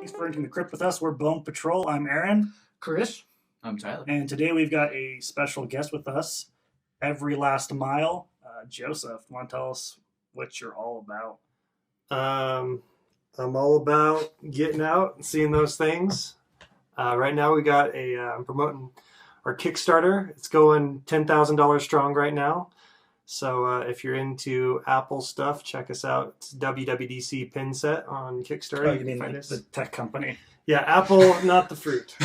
Thanks for entering the crypt with us. We're Bone Patrol. I'm Aaron. Chris. I'm Tyler. And today we've got a special guest with us, Every Last Mile. Joseph, want to tell us what you're all about? I'm all about getting out and seeing those things. Right now we got I'm promoting our Kickstarter. It's going $10,000 strong right now. So if you're into Apple stuff, check us out. It's WWDC pin set on Kickstarter. Oh, you mean like the tech company? Yeah, Apple, not the fruit.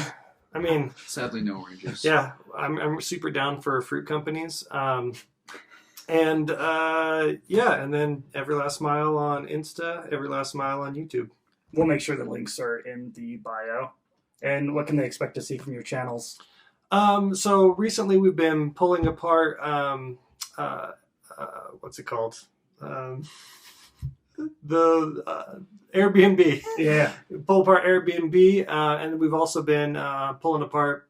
I mean, sadly, no oranges. Yeah, I'm super down for fruit companies. And then Every Last Mile on Insta, Every Last Mile on YouTube. We'll make sure the links are in the bio. And what can they expect to see from your channels? So recently we've been pulling apart, what's it called? The Airbnb. Yeah. Pull apart Airbnb. And we've also been pulling apart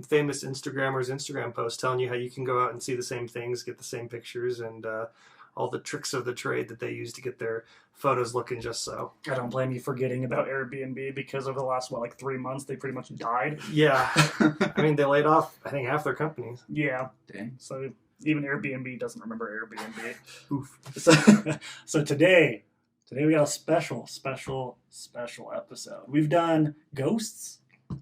famous Instagrammers' Instagram posts telling you how you can go out and see the same things, get the same pictures, and all the tricks of the trade that they use to get their photos looking just so. I don't blame you for forgetting about Airbnb because over the last, 3 months, they pretty much died. Yeah. I mean, they laid off, I think, half their companies. Yeah. Dang. So even Airbnb doesn't remember Airbnb. Oof. So today we got a special episode. We've done ghosts.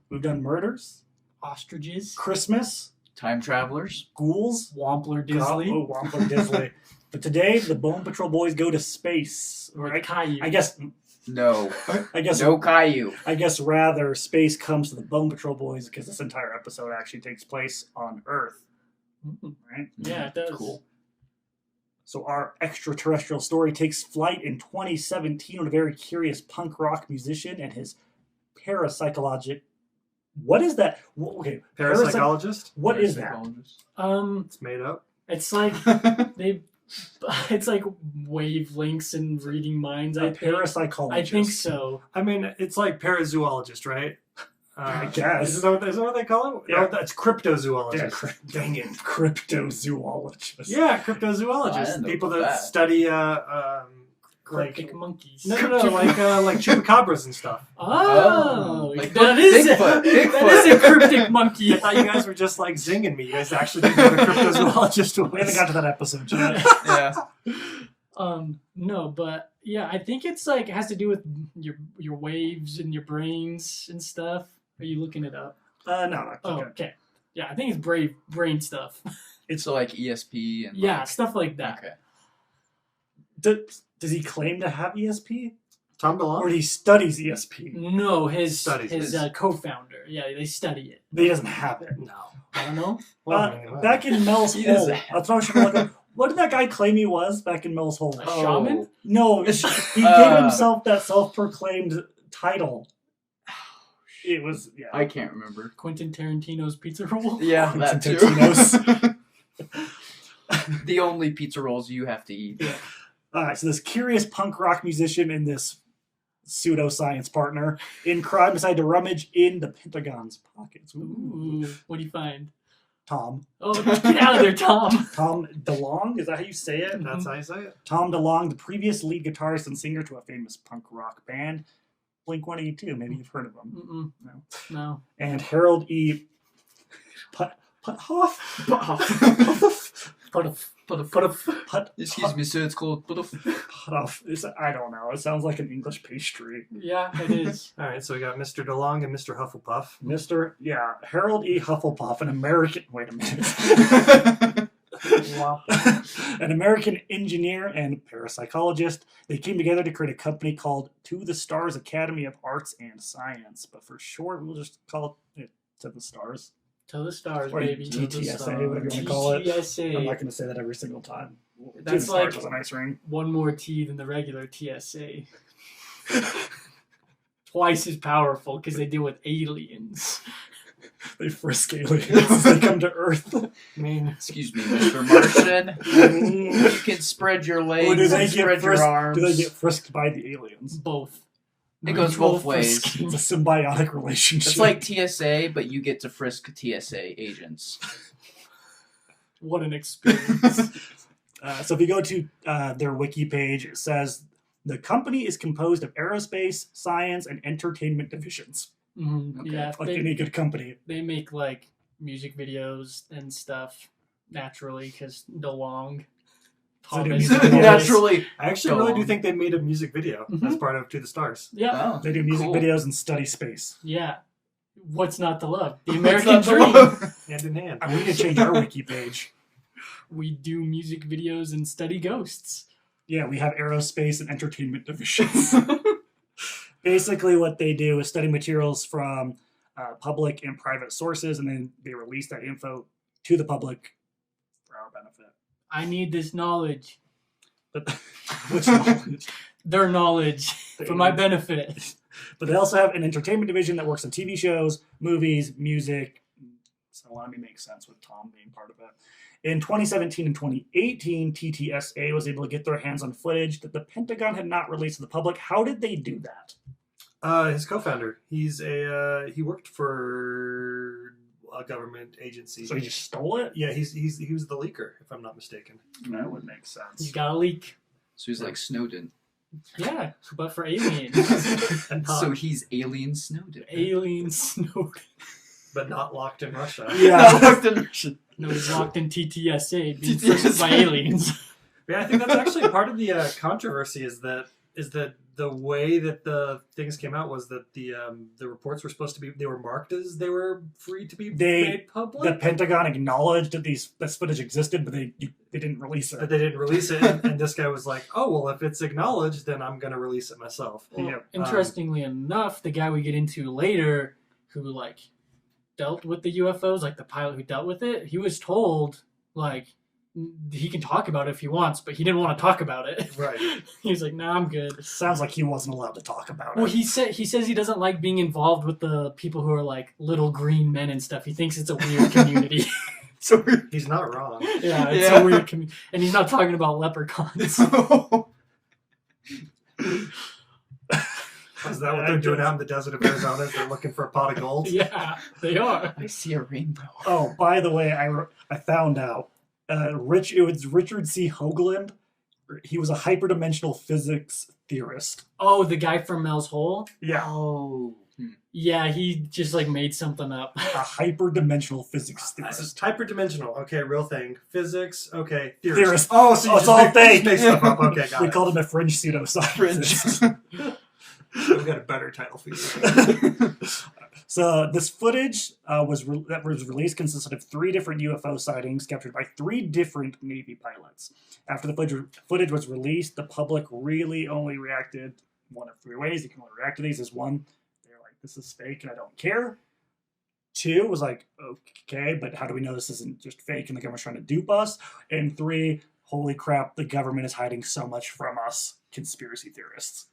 We've done murders. Ostriches. Christmas. Time travelers. Ghouls. Wampler Disley. Oh, Wampler Disley. But today, the Bone Patrol boys go to space. Or Caillou. I guess No. no Caillou. I guess rather space comes to the Bone Patrol boys because this entire episode actually takes place on Earth. Right? Yeah, it does. Cool. So our extraterrestrial story takes flight in 2017 with a very curious punk rock musician and his parapsychologic. What is that? Okay, Parapsychologist? What is that? It's made up. It's like it's like wavelengths and reading minds. I Parapsychologist. I think so. I mean, it's like parazoologist, right? I guess. Isn't that what they call it? Yeah. No, that's cryptozoologist. Yeah, dang it, cryptozoologist. Yeah, cryptozoologists. People that study Cryptic monkeys. No, like chupacabras and stuff. Oh, like that is Bigfoot. that is a cryptic monkey. I thought you guys were just like zinging me. You guys actually didn't know what a cryptozoologist We haven't was. got to that episode yet. Yeah. No, but yeah, I think it's like it has to do with your waves and your brains and stuff. Are you looking it up? No. Oh, okay. Yeah, I think it's brain stuff. It's so like ESP and Yeah, stuff like that. Okay. Does he claim to have ESP? Tom DeLonge? Or he studies ESP? No, his Studies. co-founder. Yeah, they study it. But he doesn't have it. No. I don't know. Back in Mel's He Hole. doesn't I'll throw shit. What did that guy claim he was back in Mel's Hole? A shaman? No, he gave himself that self-proclaimed title. It was, yeah. I can't remember. Quentin Tarantino's pizza roll? Yeah, that too. Totino's. The only pizza rolls you have to eat. Yeah. Alright, so this curious punk rock musician and this pseudoscience partner in crime decide to rummage in the Pentagon's pockets. Ooh, what do you find? Tom. Oh, get out of there, Tom. Tom DeLonge? Is that how you say it? That's how you say it. Tom DeLonge, the previous lead guitarist and singer to a famous punk rock band, Blink-182. Maybe you've heard of them. No. And Harold E. Puthoff? Excuse me, sir. It's called Puthoff. I don't know. It sounds like an English pastry. Yeah, it is. All right, so we got Mr. DeLonge and Mr. Hufflepuff. Harold E. Hufflepuff, an American. Wait a minute. An American engineer and parapsychologist. They came together to create a company called To the Stars Academy of Arts and Science. But for short, we'll just call it To the Stars. To the stars, Or baby. TTSA, whatever you want to call it. TTSA. I'm not going to say that every single time. That's To the like Stars is a nice ring. one more T than the regular TSA. Twice as powerful because they deal with aliens. They frisk aliens as they come to Earth. I mean, Excuse me, Mr. Martian. You can spread your legs Or do they and get spread your arms. Do they get frisked by the aliens? Both. It goes both ways. It's a symbiotic relationship. It's like TSA, but you get to frisk TSA agents. What an experience. So if you go to their wiki page, it says The company is composed of aerospace, science, and entertainment divisions. Okay. Yeah, Like any good company. they make like music videos and stuff naturally because DeLong. So do Thomas, music videos. Naturally. I actually Go really do on. think they made a music video Mhm. as part of To the Stars. Yeah, Oh, They do music cool. videos and study space. yeah. What's not to love? The What's American not to dream. love? Hand in hand. We need to change our wiki page. We do music videos and study ghosts. Yeah, we have aerospace and entertainment divisions. Basically, what they do is study materials from public and private sources, and then they release that info to the public for our benefit. I need this knowledge. But which knowledge? Their knowledge for my benefit. But they also have an entertainment division that works on TV shows, movies, music. So let me make sense with Tom being part of it. In 2017 and 2018, TTSA was able to get their hands on footage that the Pentagon had not released to the public. How did they do that? His co-founder. He worked for a government agency. So he just stole it? Yeah, he was the leaker, if I'm not mistaken. That would make You sense. got a leak. So he's like Snowden. Yeah, but for aliens. And not, So he's Alien Snowden. Alien Snowden. but not locked in Russia. Yeah. No, he's locked in TTSA, being TTSA. frozen by aliens. Yeah, I think that's actually part of the controversy is that the way that the things came out was that the reports were supposed to be, they were marked as they were free to be made public. The Pentagon acknowledged that this footage existed, but they didn't release But it. they didn't release it, and this guy was like, "Oh well, if it's acknowledged, then I'm gonna release it myself." Well, Yeah, interestingly enough, the guy we get into later, who like dealt with the UFOs, like the pilot who dealt with it, he was told like he can talk about it if he wants, but he didn't want to talk about it. Right. He was like, "Nah, I'm good." Sounds like he wasn't allowed to talk about Well, it. he says he doesn't like being involved with the people who are like little green men and stuff. He thinks it's a weird community. So He's not wrong. Yeah, it's Yeah. a weird community, and he's not talking about leprechauns. Is that what they're doing out in the desert of Arizona? Is they're looking for a pot of gold? Yeah, they are. I see a rainbow. Oh, by the way, I found out. It was Richard C. Hoagland. He was a hyperdimensional physics theorist. Oh, the guy from Mel's Hole. Yeah, Oh. Yeah, he just like made something up. a hyperdimensional physics This is theorist. hyperdimensional. Okay, real thing. Physics. Okay, Theorist. Oh, so you Oh, it's just all make, fake. make stuff up. Okay, got We it. called him a fringe pseudoscientist. We've got a better title for you. So this footage that was released consisted of 3 different UFO sightings captured by 3 different Navy pilots. After the footage was released, the public really only reacted one of 3 ways. You can only react to these as 1, they're like, this is fake and I don't care. 2 was like, okay, but how do we know this isn't just fake and the government's trying to dupe us? And 3, holy crap, the government is hiding so much from us, conspiracy theorists.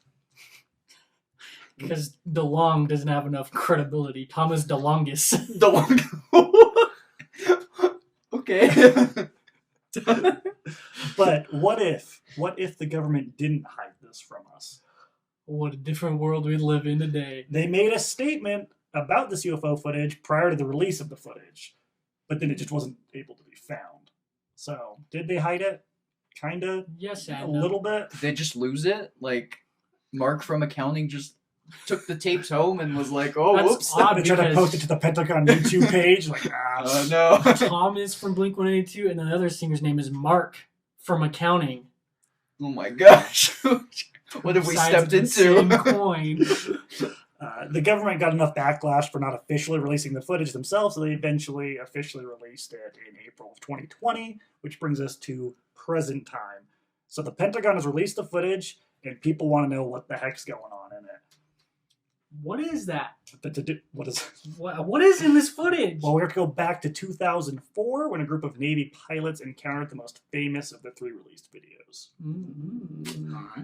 Because DeLong doesn't have enough credibility. Thomas DeLongus. The one. Okay. But what if the government didn't hide this from us? What a different world we live in today. They made a statement about this UFO footage prior to the release of the footage, but then it just wasn't able to be found. So, did they hide it? Kinda, Yes, a and no. little bit. Did they just lose it? Like, Mark from accounting just took the tapes home and was like, oh, That's whoops. odd. They tried to because- post it to the Pentagon YouTube page, like, No. Thomas from Blink-182, and the other singer's name is Mark from accounting. Oh my gosh. What have we Sides stepped of the same into? coin. The government got enough backlash for not officially releasing the footage themselves, so they eventually officially released it in April of 2020, which brings us to present time. So the Pentagon has released the footage, and people want to know what the heck's going on in it. What is that? What is? What is in this footage? Well, we have to go back to 2004 when a group of Navy pilots encountered the most famous of the 3 released videos. Mm-hmm.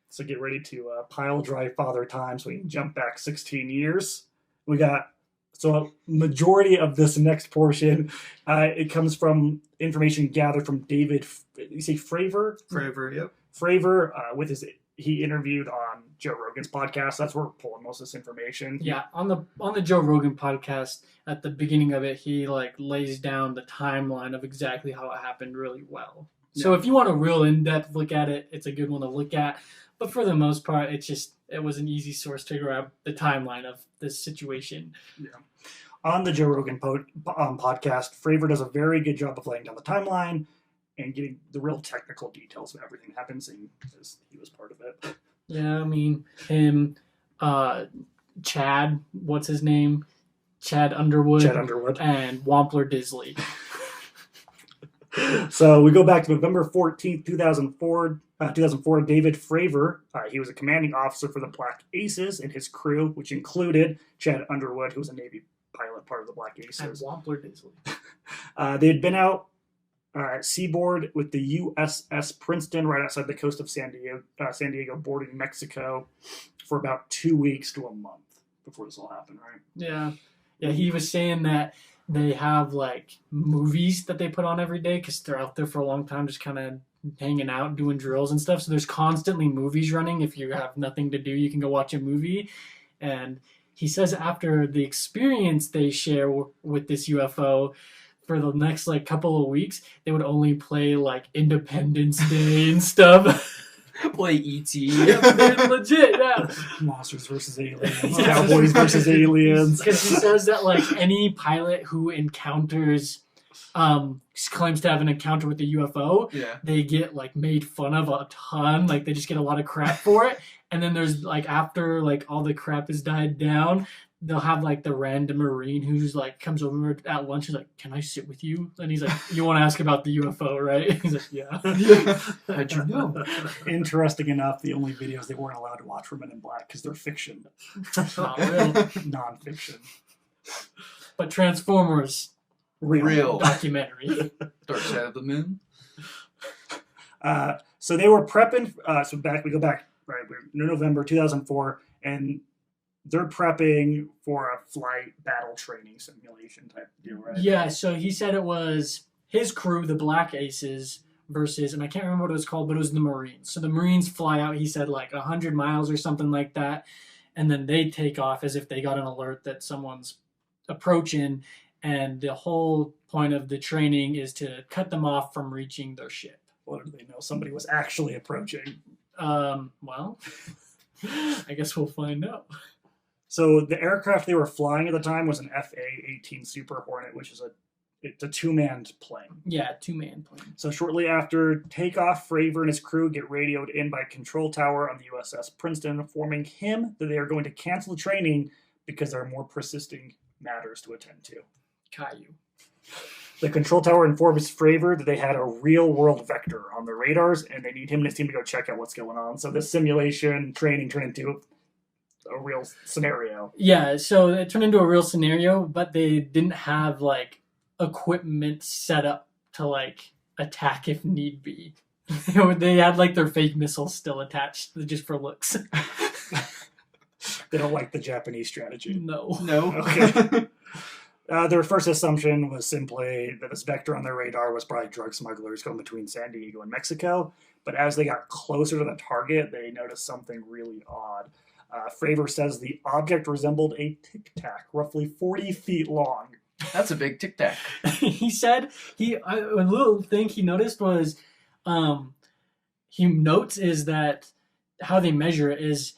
So get ready to pile drive father time so we can jump back 16 years. We got, so a majority of this next portion, it comes from information gathered from David, you say Fravor? Forever, yep. Fravor, he interviewed on Joe Rogan's podcast. That's where we're pulling most of this information. Yeah, on the Joe Rogan podcast, at the beginning of it, he like lays down the timeline of exactly how it happened really well. Yeah. So if you want a real in-depth look at it, it's a good one to look at. But for the most part, it was an easy source to grab the timeline of this situation. Yeah. On the Joe Rogan podcast, Fravor does a very good job of laying down the timeline and getting the real technical details of everything that happens, because he was part of it. Yeah, I mean, him, Chad, what's his name? Chad Underwood. And Wampler Disley. So we go back to November 14th, 2004. David Fravor, he was a commanding officer for the Black Aces and his crew, which included Chad Underwood, who was a Navy pilot, part of the Black And Aces. Wampler Disley. They had been out seaboard with the USS Princeton right outside the coast of San Diego, boarding Mexico for about 2 weeks to a month before this all happened, right? Yeah. Yeah, he was saying that they have like movies that they put on every day because they're out there for a long time just kind of hanging out, doing drills and stuff. So there's constantly movies running. If you have nothing to do, you can go watch a movie. And he says after the experience they share with this UFO, for the next like couple of weeks, they would only play like Independence Day and stuff. Play E.T. Yeah, they're legit, yeah. Monsters versus aliens, Cowboys versus aliens. Because he says that like any pilot who encounters, claims to have an encounter with the UFO, Yeah. they get like made fun of a ton. Like they just get a lot of crap for it. And then there's like after like all the crap has died down, they'll have like the random Marine who's like comes over at lunch. He's like, "Can I sit with you?" And he's like, "You want to ask about the UFO, right?" He's like, "Yeah." How'd you know? Interesting enough, the only videos they weren't allowed to watch were Men in Black because they're fiction, Not real. non-fiction. But Transformers, Real. documentary. Dark Side of the Moon. So they were prepping. We go back, right? We're in November 2004, and they're prepping for a flight battle training simulation type deal, right? Yeah, so he said it was his crew, the Black Aces, versus, and I can't remember what it was called, but it was the Marines. So the Marines fly out, he said, like 100 miles or something like that, and then they take off as if they got an alert that someone's approaching, and the whole point of the training is to cut them off from reaching their ship. What do they know? Somebody was actually approaching. Well, I guess we'll find out. So the aircraft they were flying at the time was an FA-18 Super Hornet, which is a two-manned plane. Yeah, two-man plane. So shortly after takeoff, Fravor and his crew get radioed in by control tower on the USS Princeton, informing him that they are going to cancel the training because there are more persisting matters to attend to. Caillou. The control tower informs Fravor that they had a real-world vector on their radars, and they need him and his team to go check out what's going on. So this simulation training turned into a real scenario. Yeah, so it turned into a real scenario, but they didn't have like equipment set up to like attack if need be. They had like their fake missiles still attached just for looks. They don't like the Japanese strategy. No. Okay. Their first assumption was simply that this vector on their radar was probably drug smugglers going between San Diego and Mexico. But as they got closer to the target, they noticed something really odd. Fravor says the object resembled a tic-tac, roughly 40 feet long. That's a big tic tac. He said a little thing he noticed was he notes is that how they measure it is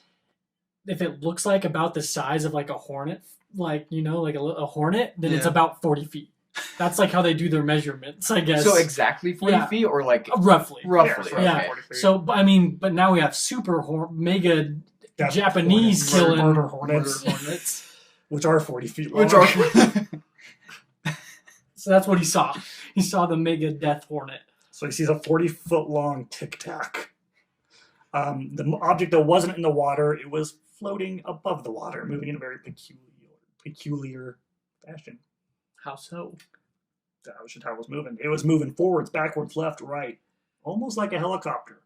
if it looks like about the size of like a hornet, like like a hornet, then it's about 40 feet. That's like how they do their measurements, I guess. So exactly 40 feet, or like roughly. Yeah. So but now we have mega Japanese killing murder hornets, which are 40 feet long. So that's what he saw. He saw the mega death hornet. So he sees a 40-foot long tic-tac. The object that wasn't in the water, it was floating above the water, moving in a very peculiar fashion. How so? That was just how it was moving. It was moving forwards, backwards, left, right, almost like a helicopter.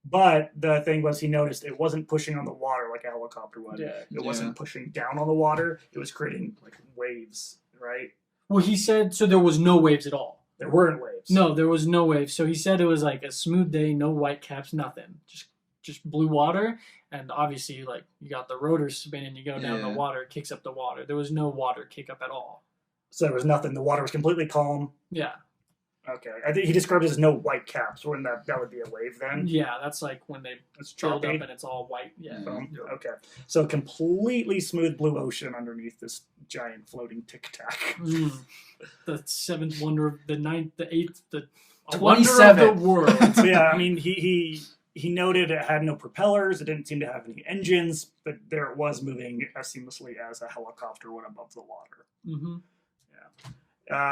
But the thing was, he noticed it wasn't pushing on the water like a helicopter would. Yeah. It wasn't pushing down on the water. It was creating like waves, right? Well, he said, so there was no waves at all. There weren't waves. No, there was no waves. So he said it was like a smooth day, no white caps, nothing. Just just blue water, and obviously like you got the rotors spinning, you go down the water, it kicks up the water. There was no water kick up at all. So there was nothing. The water was completely calm. Yeah. Okay. I think he described it as no white caps. Wouldn't that would be a wave then? Yeah, that's like when they It's build choppy. up and it's all white. Yeah. Okay. So completely smooth blue ocean underneath this giant floating tic tac. The seventh wonder, the ninth, the eighth, the 27th. wonder of the world. So yeah, I mean he noted it had no propellers. It didn't seem to have any engines, but there it was moving as seamlessly as a helicopter would above the water. Mm-hmm.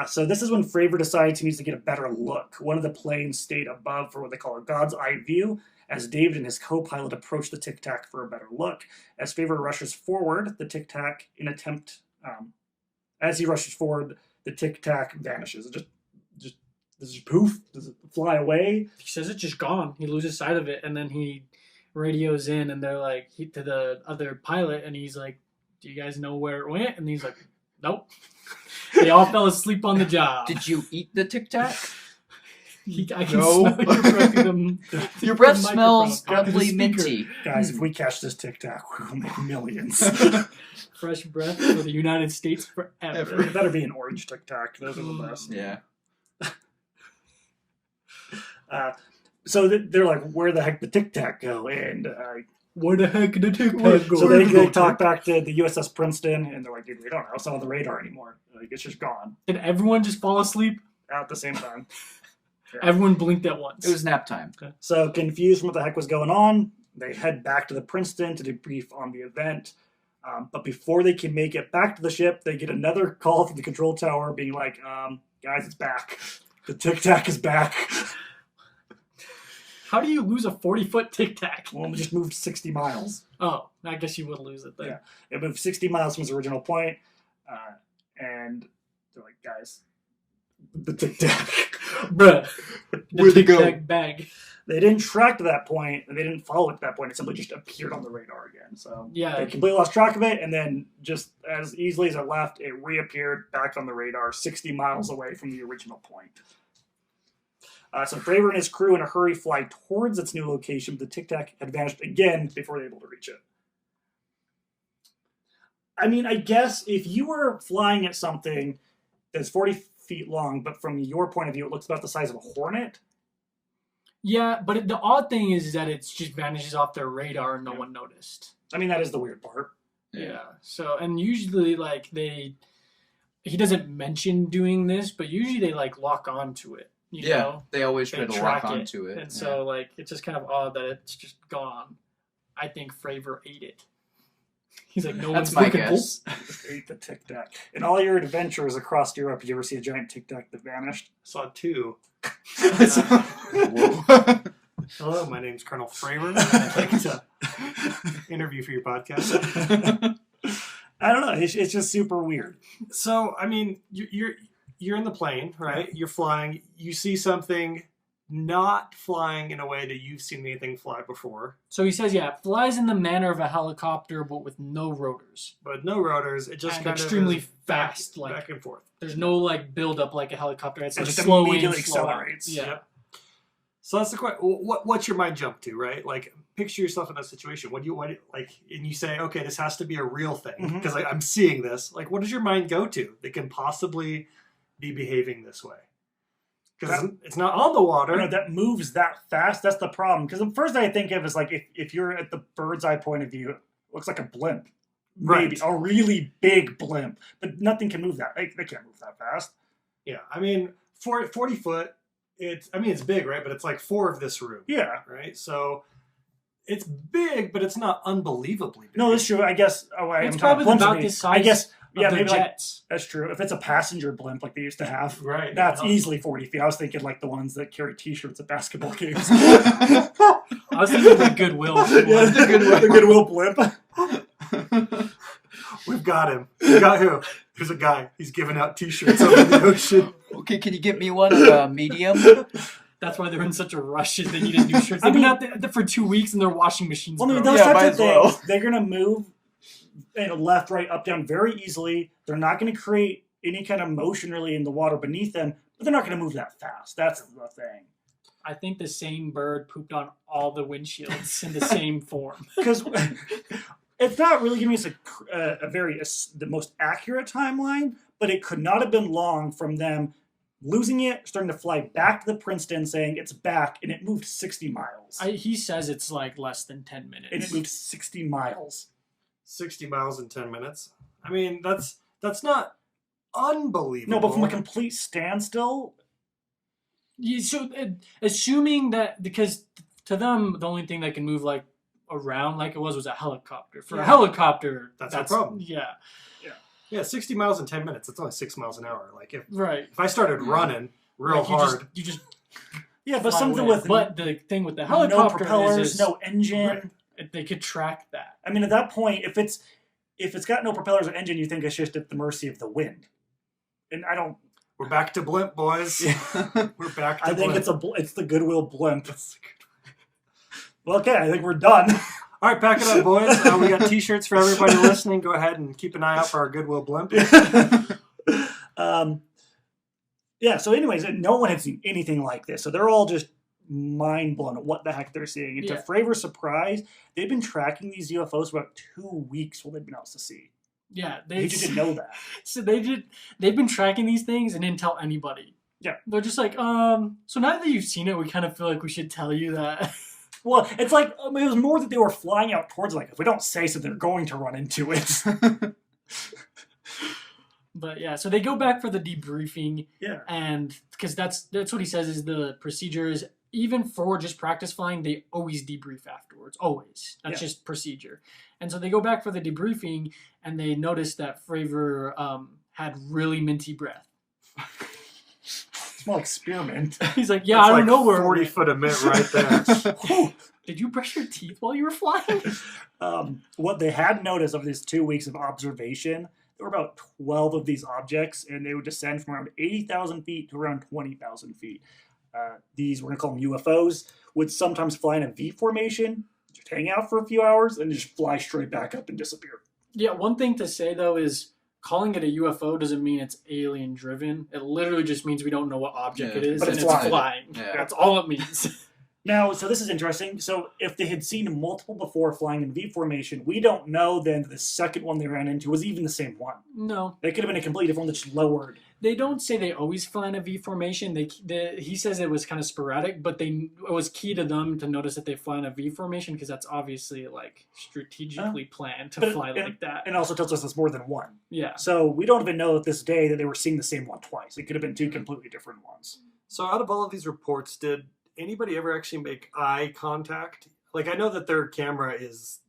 So this is when Fravor decides he needs to get a better look. One of the planes stayed above for what they call a God's eye view, as David and his co-pilot approach the Tic Tac for a better look. As Fravor rushes forward, the Tic Tac as he rushes forward, the Tic Tac vanishes. It just poof. Does it fly away? He says it's just gone. He loses sight of it, and then he radios in, and they're like to the other pilot, and he's like, "Do you guys know where it went?" And he's like, "Nope." They all fell asleep on the job. Did you eat the Tic Tac? I can smell your breath through the Your breath the smells microphone. doubly Speaker. minty. Guys, if we catch this Tic Tac, we'll make millions. Fresh breath for the United States forever. It better be an orange Tic Tac. Those are the best. Yeah. So they're like, where the heck did the Tic Tac go? And Where the heck did the Tic Tac go? so they talk back to the USS Princeton, and they're like, dude, we don't know. It's not on the radar anymore. Like, it's just gone Did everyone just fall asleep? at the same time. Everyone blinked at once. It was nap time. So confused from what the heck was going on, they head back to the Princeton to debrief on the event. But before they can make it back to the ship, they get another call from the control tower being like, guys, it's back. The Tic Tac is back. How do you lose a 40-foot Tic Tac? Well, it just moved 60 miles. Oh, I guess you would lose it then. Yeah. It moved 60 miles from its original point. And they're like, guys, the Tic Tac. Bruh. Where'd it Tic go? Tac bag. They didn't track to that point, and they didn't follow it to that point. It simply just appeared on the radar again. So Yeah. they completely lost track of it, and then just as easily as it left, it reappeared back on the radar 60 miles away from the original point. So Fravor and his crew in a hurry fly towards its new location, but the Tic Tac had vanished again before they were able to reach it. I mean, I guess if you were flying at something that's 40 feet long, but from your point of view, it looks about the size of a hornet. Yeah, but the odd thing is that it just vanishes off their radar and no one noticed. I mean, that is the weird part. Yeah. So, and usually, like, he doesn't mention doing this, but usually they, like, lock onto it. You know? They always try They to track lock onto it. And so, like, it's just kind of odd that it's just gone. I think Fravor ate it. He's like, no That's one's my looking. guess. Ate the Tic Tac. In all your adventures across Europe, did you ever see a giant Tic Tac that vanished? Saw two. Whoa. Hello, my name's Colonel Fravor. I'd like to interview for your podcast. I don't know. It's just super weird. So, I mean, you're in the plane, right? You're flying. You see something not flying in a way that you've seen anything fly before. So he says, yeah, it flies in the manner of a helicopter, but with no rotors. But no rotors. It just And kind extremely of is fast, back, like- back and forth. There's no, like, build up like a helicopter. It's It like just slow in, immediately slow out. accelerates. Yeah. Yep. So that's the question. What's your mind jump to, right? Like, picture yourself in that situation. What like, and you say, okay, this has to be a real thing because I'm seeing this. Like, what does your mind go to that can possibly be behaving this way? Because it's not on the water. You know, that moves that fast. That's the problem. Because the first thing I think of is like if you're at the bird's eye point of view, it looks like a blimp. Maybe Right. a really big blimp, but nothing can move that. They can't move that fast. Yeah, I mean, 40 foot. It's big, right? But it's like 4 of this room. Yeah. Right. So it's big, but it's not unbelievably big. No, that's true. I guess. Oh, It's probably about the size I guess. Yeah, of their maybe like, jets. that's true. If it's a passenger blimp like they used to have, Right. that's Yeah. easily 40 feet. I was thinking like the ones that carry T-shirts at basketball games. I was thinking the Goodwill. Yeah, the Goodwill blimp. We've got him. We got who? There's a guy. He's giving out T-shirts over the ocean. Okay, can you get me one medium? That's why they're in such a rush. Is they needed new shirts. They've been out there for 2 weeks and their washing machines. Well, I mean, broke. those Yeah, types might of as well. things, they're going to move left, right, up, down very easily. They're not going to create any kind of motion really in the water beneath them, but they're not going to move that fast. That's the thing. I think the same bird pooped on all the windshields in the same form. Because it's not really giving us the most accurate timeline, but it could not have been long from them losing it, starting to fly back to the Princeton, saying it's back, and it moved 60 miles. He says it's like less than 10 minutes. And it moved 60 miles. 60 miles in 10 minutes. I mean, that's not unbelievable. No, but from a complete standstill. Assuming that, because to them, the only thing that can move like around like it was a helicopter. For a helicopter, that's a problem. Yeah, 60 miles in 10 minutes. That's only 6 miles an hour. Like if I started running real like hard, you just but something with but the thing with the helicopter no propellers, is no engine. They could track that. I mean, at that point, if it's got no propellers or engine, you think it's just at the mercy of the wind. And I don't. we're back to blimp, boys. We're back to I think blimp. it's the Goodwill blimp. Well, okay, I think we're done. All right, pack it up, boys. We got T-shirts for everybody listening. Go ahead and keep an eye out for our Goodwill blimp. So anyways, no one had seen anything like this. So they're all just mind blown at what the heck they're seeing. And to Fravor's surprise, they've been tracking these UFOs for about 2 weeks while they've been out to sea. Yeah, He just didn't know that. So they've been tracking these things and didn't tell anybody. Yeah. They're just like, so now that you've seen it, we kind of feel like we should tell you that. Well, it's like, it was more that they were flying out towards it. Like, if we don't say so, they're going to run into it. But yeah, so they go back for the debriefing. Yeah. And because that's what he says is the procedure is, even for just practice flying, they always debrief afterwards. Always. That's just procedure. And so they go back for the debriefing, and they notice that Fravor had really minty breath. Small experiment. He's like, I don't know where 40 foot of mint right there. Did you brush your teeth while you were flying? What they had noticed over these 2 weeks of observation, there were about 12 of these objects, and they would descend from around 80,000 feet to around 20,000 feet. These, we're going to call them UFOs, would sometimes fly in a V formation, just hang out for a few hours, and just fly straight back up and disappear. Yeah, one thing to say, though, is calling it a UFO doesn't mean it's alien-driven. It literally just means we don't know what object it is, but and it's it's flying. Yeah. That's all it means. Now, so this is interesting. So if they had seen multiple before flying in V formation, we don't know then that the second one they ran into was even the same one. No. They could have been a completely different one that's lowered. They don't say they always fly in a V formation. He says it was kind of sporadic, but it was key to them to notice that they fly in a V formation because that's obviously like strategically planned to fly like that. And also tells us it's more than one. Yeah. So we don't even know at this day that they were seeing the same one twice. It could have been two completely different ones. So out of all of these reports, did anybody ever actually make eye contact? Like, I know that their camera is,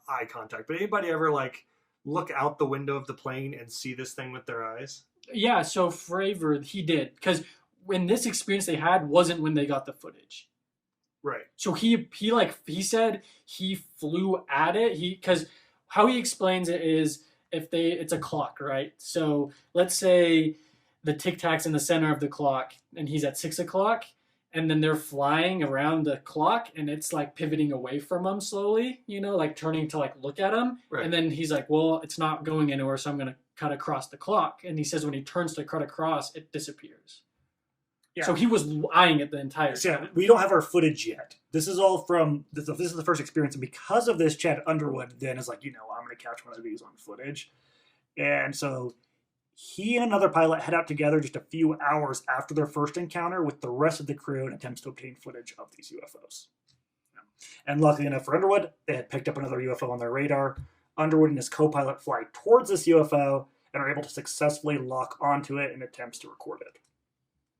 eye contact, but anybody ever like look out the window of the plane and see this thing with their eyes? Yeah, so Fravor, he did. Because when this experience they had wasn't when they got the footage. Right. So he said he flew at it. Because how he explains it is it's a clock, right? So let's say the Tic Tac's in the center of the clock and he's at 6 o'clock. And then they're flying around the clock, and it's like pivoting away from him slowly, like turning to like look at him. Right. And then he's like, well, it's not going anywhere, so I'm going to cut across the clock. And he says when he turns to cut across, it disappears. Yeah. So he was eyeing it the entire time. Yeah, we don't have our footage yet. This is all from, this is the first experience. And because of this, Chad Underwood then is like, I'm going to catch one of these on footage. And so he and another pilot head out together just a few hours after their first encounter with the rest of the crew and attempts to obtain footage of these UFOs. And luckily enough for Underwood, they had picked up another UFO on their radar. Underwood and his co-pilot fly towards this UFO and are able to successfully lock onto it in attempts to record it.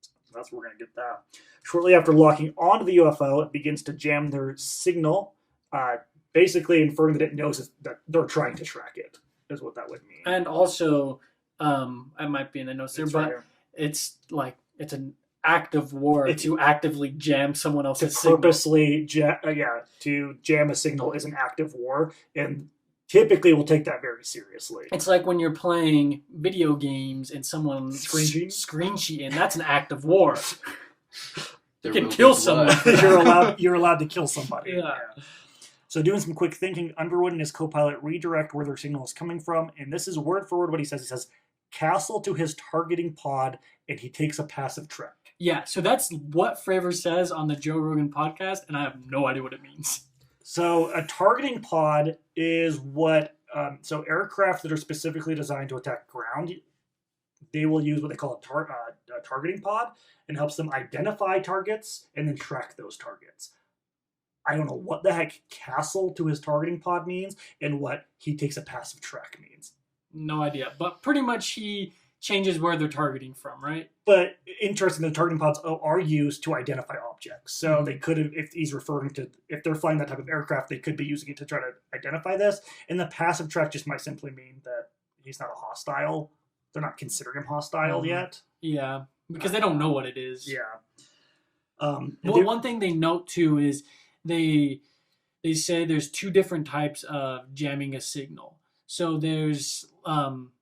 So that's where we're going to get that. Shortly after locking onto the UFO, it begins to jam their signal, basically inferring that it knows that they're trying to track it, is what that would mean. And also, I might be in the notes there, but it's like it's an act of war to actively jam someone else's signal. Purposely, to jam a signal is an act of war, and typically we'll take that very seriously. It's like when you're playing video games and someone screen cheating. That's an act of war. You can kill someone. You're allowed to kill somebody. Yeah. So doing some quick thinking, Underwood and his co-pilot redirect where their signal is coming from, and this is word for word what he says. He says, "Castle to his targeting pod," and he takes a passive track. Yeah, so that's what Fravor says on the Joe Rogan podcast, and I have no idea what it means. So a targeting pod is what so aircraft that are specifically designed to attack ground, they will use what they call a targeting pod, and helps them identify targets and then track those targets. I don't know what the heck castle to his targeting pod means and what he takes a passive track means. No idea, but pretty much he changes where they're targeting from, right? But interesting, the targeting pods are used to identify objects. So they could have, if he's referring to, if they're flying that type of aircraft, they could be using it to try to identify this. And the passive track just might simply mean that he's not a hostile. They're not considering him hostile yet. Yeah, because they don't know what it is. Yeah. Well, one thing they note too is they say there's two different types of jamming a signal. So there's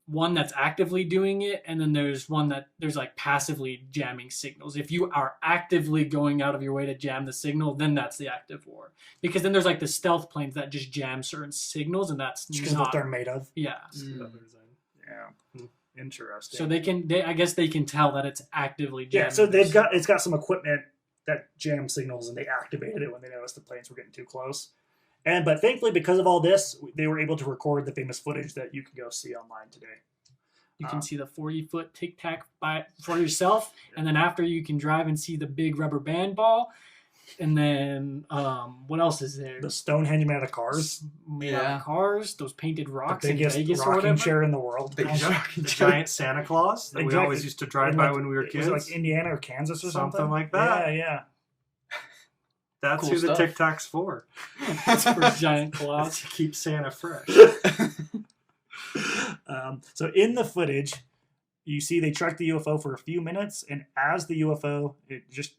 one that's actively doing it, and then there's one that there's like passively jamming signals. If you are actively going out of your way to jam the signal, then that's the active war. Because then there's like the stealth planes that just jam certain signals, and that's because not what they're made of. Yeah. Yeah. Interesting. So I guess they can tell that it's actively jamming. Yeah, so it's got some equipment that jam signals, and they activated it when they noticed the planes were getting too close. But thankfully, because of all this, they were able to record the famous footage that you can go see online today. You can see the 40-foot Tic Tac for yourself, and then after you can drive and see the big rubber band ball. And then what else is there? The Stonehenge made out of cars. Made out of cars. Those painted rocks The biggest in Vegas or rocking whatever. chair in the world. The giant Santa Claus that we always used to drive by when we were kids. Was it like Indiana or Kansas or something? Something like that. Yeah. That's Cool who stuff. the Tic Tac's for. That's for giant That's claws. to keep Santa fresh. So in the footage, you see they track the UFO for a few minutes, and as the UFO, they just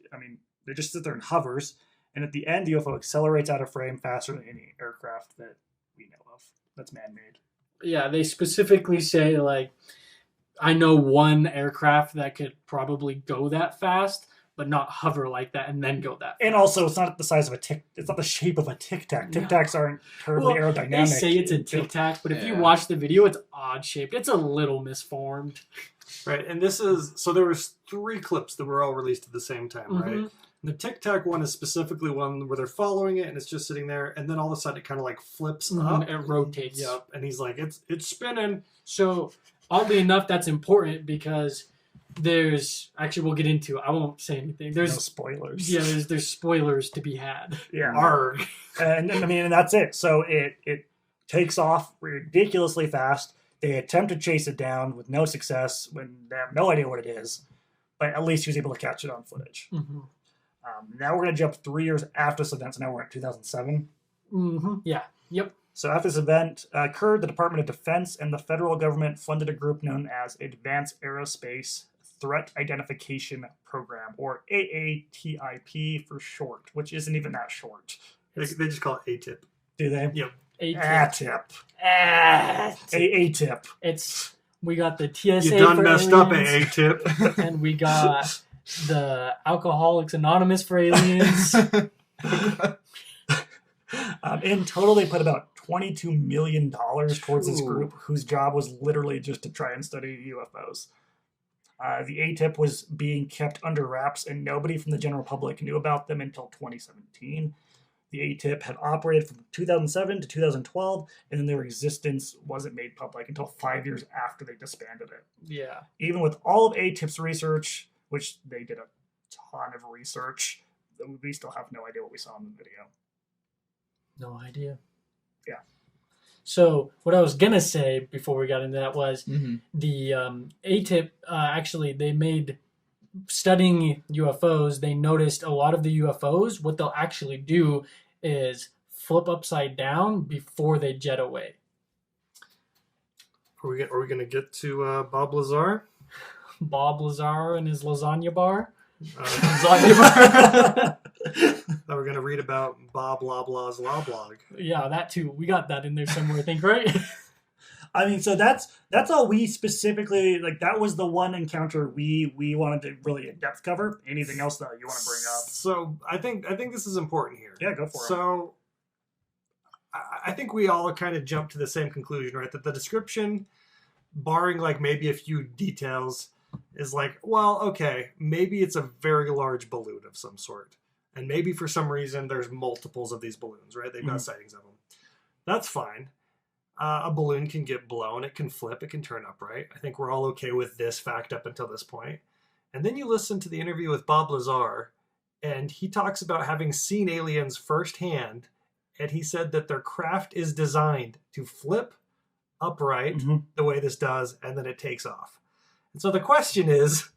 sit there and hovers, and at the end, the UFO accelerates out of frame faster than any aircraft that we know of that's man-made. Yeah, they specifically say, like, I know one aircraft that could probably go that fast, but not hover like that and then go that fast. And also, it's not the size of it's not the shape of a Tic Tac. Tic Tacs aren't terribly aerodynamic. They say it's a Tic Tac, but if you watch the video, it's odd shaped. It's a little misformed. Right, and there was 3 clips that were all released at the same time, right? The Tic Tac one is specifically one where they're following it and it's just sitting there, and then all of a sudden it kind of like flips up. It rotates. Yep, and he's like, it's spinning. So, oddly enough, that's important because there's actually we'll get into it. I won't say anything. There's no spoilers. Yeah, there's spoilers to be had. Yeah. Arg. And that's it. So it takes off ridiculously fast. They attempt to chase it down with no success when they have no idea what it is. But at least he was able to catch it on footage. Now we're going to jump 3 years after this event. So now we're at 2007. Yeah. Yep. So after this event occurred, the Department of Defense and the federal government funded a group known as Advanced Aerospace Threat Identification Program, or AATIP for short, which isn't even that short. They just call it ATIP. Do they? Yep. ATIP. AATIP. We got the TSA. You done for messed aliens, up, ATIP. and we got the Alcoholics Anonymous for aliens. In total, they put about $22 million towards this group, whose job was literally just to try and study UFOs. The ATIP was being kept under wraps, and nobody from the general public knew about them until 2017. The ATIP had operated from 2007 to 2012, and then their existence wasn't made public until 5 years after they disbanded it. Yeah. Even with all of ATIP's research, which they did a ton of research, we still have no idea what we saw in the video. No idea. Yeah. So what I was going to say before we got into that was the ATIP, actually, they made, studying UFOs, they noticed a lot of the UFOs, what they'll actually do is flip upside down before they jet away. Are we going to get to Bob Lazar? Bob Lazar and his lasagna bar. Lasagna bar. Now we're going to read about Bob Loblaw's Law Blog. Yeah, that too. We got that in there somewhere, I think, right? I mean, so that's all we specifically, like, that was the one encounter we wanted to really in-depth cover. Anything else that you want to bring up? So I think this is important here. Yeah, go for it. So I think we all kind of jumped to the same conclusion, right? That the description, barring like maybe a few details, is like, well, okay, maybe it's a very large balloon of some sort. And maybe for some reason there's multiples of these balloons, right? They've got sightings of them. That's fine. A balloon can get blown. It can flip. It can turn upright. I think we're all okay with this fact up until this point. And then you listen to the interview with Bob Lazar, and he talks about having seen aliens firsthand. And he said that their craft is designed to flip upright the way this does, and then it takes off. And so the question is,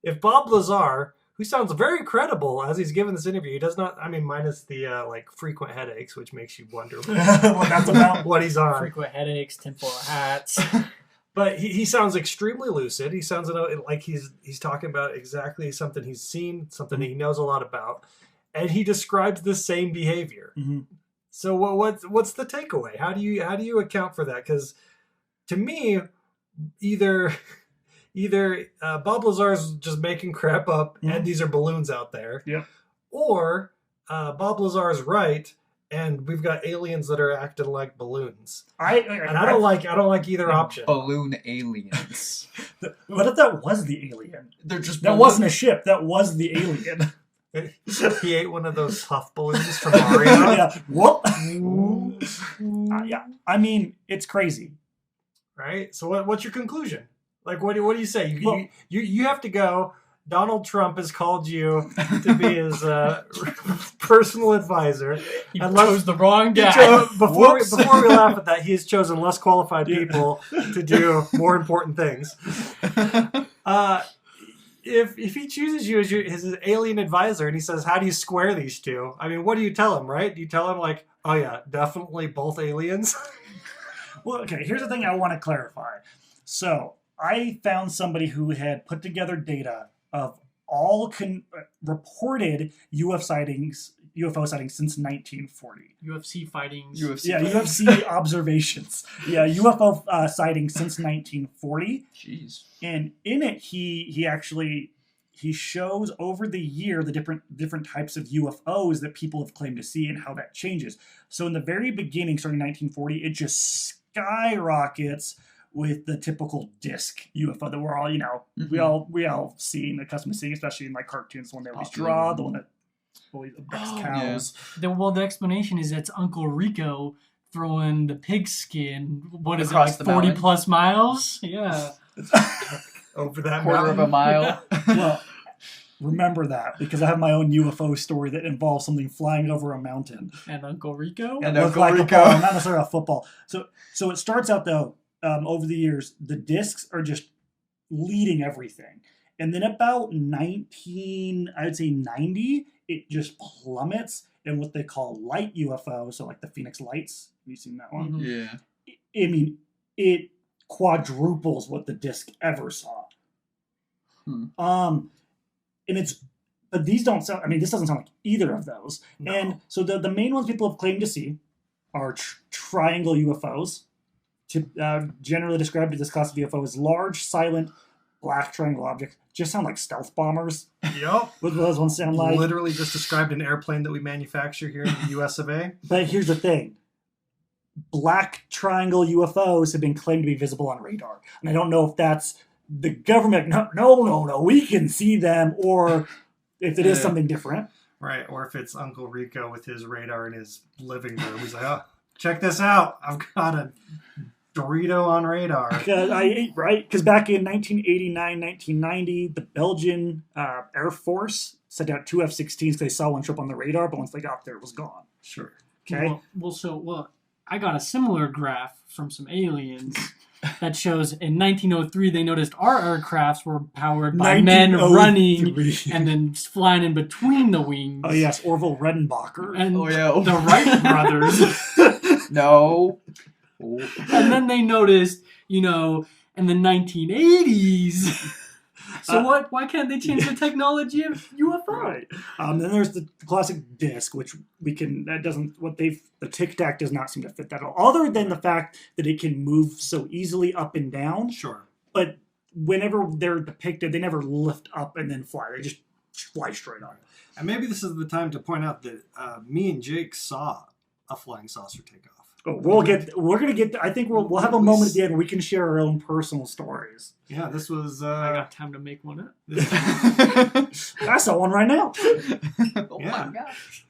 if Bob Lazar, who sounds very credible as he's given this interview, he does not, I mean, minus the like frequent headaches, which makes you wonder what that's about, what he's on. Frequent headaches, tinfoil hats. But he sounds extremely lucid. He sounds like he's talking about exactly something he's seen, something he knows a lot about, and he describes the same behavior. So what's the takeaway? How do you account for that? Because to me, either Bob Lazar's just making crap up, and these are balloons out there, or Bob Lazar's right, and we've got aliens that are acting like balloons. I don't like either option. Balloon aliens. What if that was the alien? They're just that wasn't a ship. That was the alien. He ate one of those puff balloons from Mario. Yeah. What? Yeah. I mean, it's crazy, right? So what's your conclusion? Like, what do you say? You have to go. Donald Trump has called you to be his personal advisor. He chose the wrong guy. Before we laugh at that, he has chosen less qualified people to do more important things. If he chooses you as his alien advisor and he says, how do you square these two? I mean, what do you tell him, right? Do you tell him, like, oh yeah, definitely both aliens? Well, okay, here's the thing I want to clarify. So I found somebody who had put together data of all reported UFO sightings since 1940. UFC fightings. UFC observations. Yeah, UFO sightings since 1940. Jeez. And in it, he shows over the year the different types of UFOs that people have claimed to see and how that changes. So in the very beginning, starting in 1940, it just skyrockets with the typical disc UFO that we're all, we all seen, accustomed to seeing, especially in like cartoons, the one they always draw, the one that always abducts cows. Yeah. The explanation is it's Uncle Rico throwing the pigskin, Across the 40 mountain? plus miles? Yeah. Over that Quarter of a mile. Well, remember that, because I have my own UFO story that involves something flying over a mountain. And Uncle Rico? And Look Uncle like Rico. a ball, not necessarily a football. So it starts out though, over the years, the discs are just leading everything. And then about 90, it just plummets in what they call light UFO. So like the Phoenix Lights. Have you seen that one? Yeah. I mean, it quadruples what the disc ever saw. And but these don't sound, I mean, this doesn't sound like either of those. No. And so the main ones people have claimed to see are triangle UFOs. Generally described as this class of UFO as large, silent, black triangle objects. Just sound like stealth bombers. Yep. What do those ones sound like? Literally just described an airplane that we manufacture here in the US of A. But here's the thing. Black triangle UFOs have been claimed to be visible on radar. And I don't know if that's the government. No, we can see them. Or if it is something different. Right. Or if it's Uncle Rico with his radar in his living room. He's like, oh, check this out. I've got a Dorito on radar. Because back in 1989, 1990, the Belgian Air Force sent out 2 F-16s because they saw one show up on the radar, but once they got there, it was gone. Sure. Okay. Well, I got a similar graph from some aliens that shows in 1903 they noticed our aircrafts were powered by men running and then flying in between the wings. Oh yes, Orville Redenbacher. And the Wright brothers. No. And then they noticed, in the 1980s. So why can't they change the technology of UFO? Right. Then there's the classic disc, which the Tic Tac does not seem to fit that at all. Other than the fact that it can move so easily up and down. Sure. But whenever they're depicted, they never lift up and then fly. They just fly straight on. And maybe this is the time to point out that me and Jake saw a flying saucer take off. We're gonna get. I think we'll have a moment at the end where we can share our own personal stories. Yeah, this was. I got time to make one up. I saw one right now. Oh Yeah. my gosh.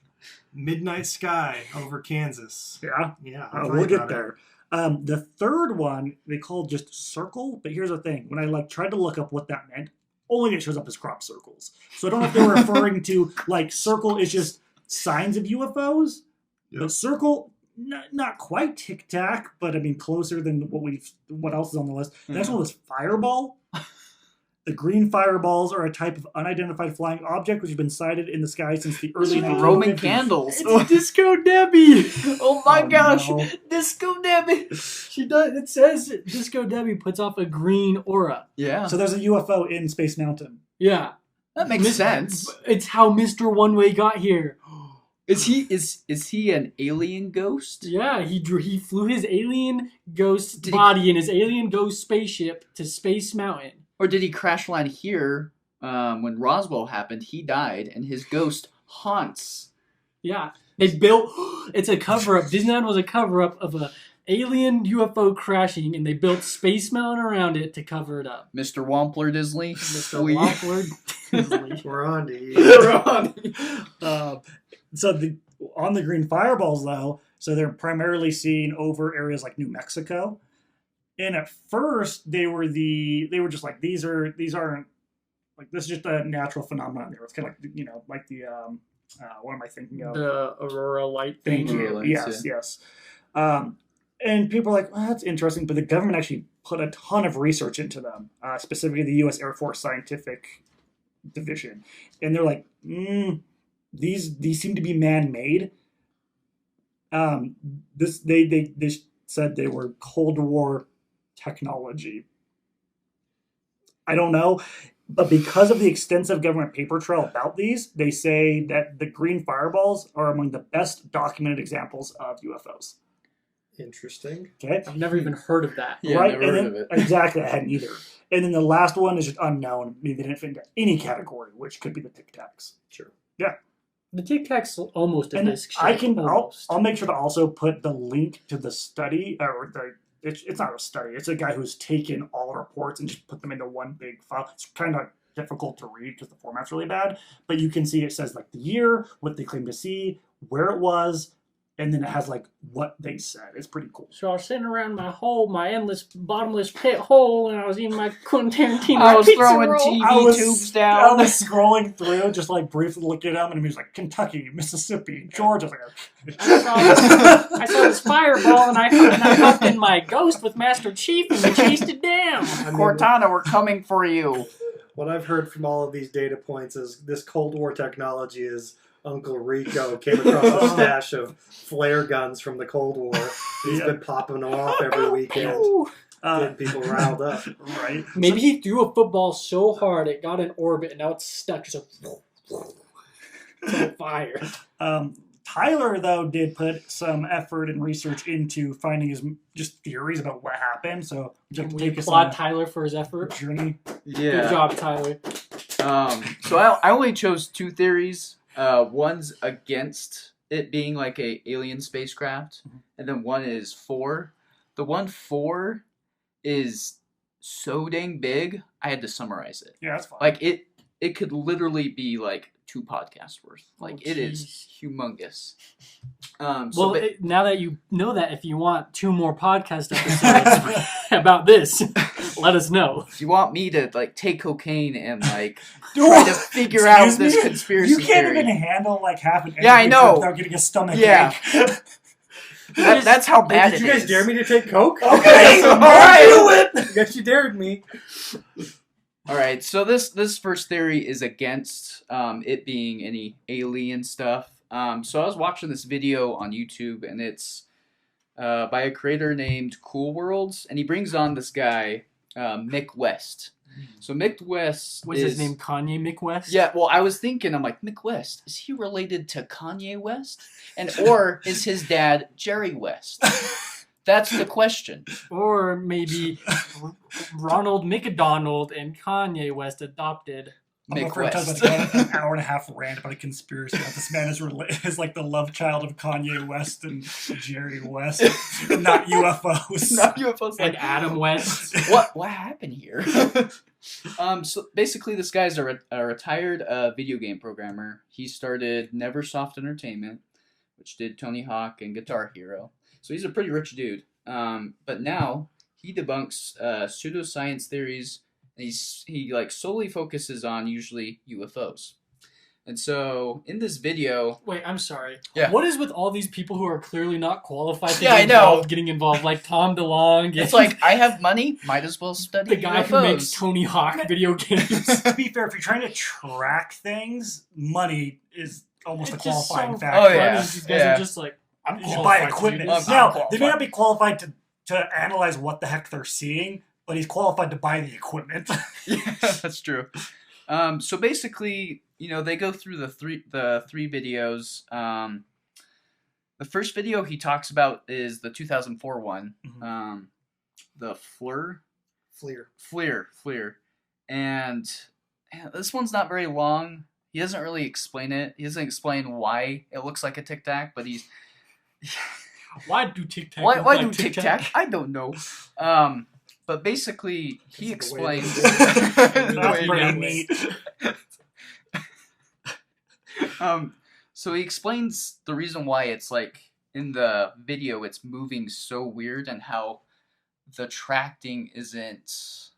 Midnight Sky over Kansas. Yeah, Yeah, I'll tell we'll you get about it. there. The third one they called just circle, but here's the thing: when I tried to look up what that meant, only it shows up as crop circles. So I don't know if they were referring to circle is just signs of UFOs, but circle. Not quite Tic Tac, but I mean closer than what else is on the list. The next one was Fireball. The green fireballs are a type of unidentified flying object which has been sighted in the sky since the early The 1950s. Roman candles. It's Disco Debbie. Oh my Oh, gosh. no. Disco Debbie. She does. It says Disco Debbie puts off a green aura. Yeah. So there's a UFO in Space Mountain. Yeah, That makes sense. It's how Mr. One Way got here. Is he an alien ghost? Yeah, he flew his alien ghost Did he- body in his alien ghost spaceship to Space Mountain. Or did he crash land here when Roswell happened? He died, and his ghost haunts. Yeah, they built. It's a cover up. Disneyland was a cover up of a alien UFO crashing, and they built Space Mountain around it to cover it up. Mr. Wampler Disley. Mr. We- Wampler Disley. We're on to you. So on the green fireballs though, so they're primarily seen over areas like New Mexico. And at first they were just like these aren't like this is just a natural phenomenon there. It's kind of like the what am I thinking of? The Aurora Light thing. Thank you. Aurora lights, Yes. And people are like, well, that's interesting, but the government actually put a ton of research into them, specifically the U.S. Air Force Scientific Division, and they're like, these seem to be man-made. They said they were Cold War technology. I don't know, but because of the extensive government paper trail about these, they say that the green fireballs are among the best documented examples of UFOs. Interesting. Okay, I've never even heard of that. Yeah, right? never And heard then- of it. Exactly, I hadn't either. And then the last one is just unknown. Maybe they didn't fit into any category, which could be the Tic Tacs. Sure. The Tic Tac's almost a And disc shape. I can, almost. I'll make sure to also put the link to the study, it's not a study. It's a guy who's taken all reports and just put them into one big file. It's kind of difficult to read because the format's really bad, but you can see it says the year, what they claim to see, where it was, and then it has what they said. It's pretty cool. So I was sitting around my endless, bottomless pit hole, and I was eating my Quentin Tarantino I was pizza throwing roll. TV tubes down. I was scrolling through, just briefly looking at him, and he was like Kentucky, Mississippi, Georgia. I was I saw this fireball, and I hopped in my ghost with Master Chief, and we chased it down. I mean, Cortana, we're coming for you. what I've heard from all of these data points is this Cold War technology is Uncle Rico came across a stash of flare guns from the Cold War. He's been popping them off every weekend, getting people riled up. right. Maybe he threw a football so hard it got in orbit, and now it's stuck. Just on fire. Tyler, though, did put some effort and research into finding his just theories about what happened. So, would you like to We take us applaud on Tyler for his effort. a journey? Yeah. Good job, Tyler. So I only chose 2 theories. One's against it being a alien spacecraft, and then one is for. The one for is so dang big, I had to summarize it. Yeah, that's fine. It could literally be 2 podcasts worth. It is jeez. humongous. Now that you know that, if you want 2 more podcast episodes about this, let us know. if you want me to take cocaine and try to figure out Excuse this me? conspiracy You can't theory. even handle half an Yeah, I know. without getting a stomach Yeah. ache. That's how bad Did it you guys is. dare me to take coke? Okay, All right. do it. Guess you dared me. All right, so this first theory is against it being any alien stuff. So I was watching this video on YouTube, and it's by a creator named Cool Worlds, and he brings on this guy, Mick West. So Mick West What's his name? Kanye McWest? Yeah, well, I was thinking, I'm like, Mick West, is he related to Kanye West? Or is his dad Jerry West? That's the question. Or maybe Ronald McDonald and Kanye West adopted I'm Make afraid to West. talk about an hour and a half rant about a conspiracy that this man is like the love child of Kanye West and Jerry West, and not UFOs. Not UFOs. And Like, Adam West. what happened here? So basically, this guy's a retired video game programmer. He started Neversoft Entertainment, which did Tony Hawk and Guitar Hero. So he's a pretty rich dude. But now he debunks pseudoscience theories. And he like solely focuses on usually UFOs. And so in this video, Wait, I'm sorry. Yeah. What is with all these people who are clearly not qualified to Yeah, get I know. involved, getting involved, like Tom DeLonge? it's like, I have money, might as well study the guy UFOs. who makes Tony Hawk video games. To be fair, if you're trying to track things, money is almost It's a just qualifying so factor. Oh, yeah. funny. These guys Yeah. are just like, I'm You should buy qualified to do equipment. this. I'm Now, qualified. they may not be qualified to analyze what the heck they're seeing, but he's qualified to buy the equipment. Yeah, that's true. So basically, they go through the three videos. The first video he talks about is the 2004 one, Mhm. the FLIR, FLIR. and this one's not very long. He doesn't really explain it. He doesn't explain why it looks like a Tic Tac, but he's Why do Tic Tac? why look do like Tic Tac? I don't know. But basically, he It's the way it explains. is. The That's way it pretty is. neat. So he explains the reason why it's like in the video it's moving so weird and how the tracking isn't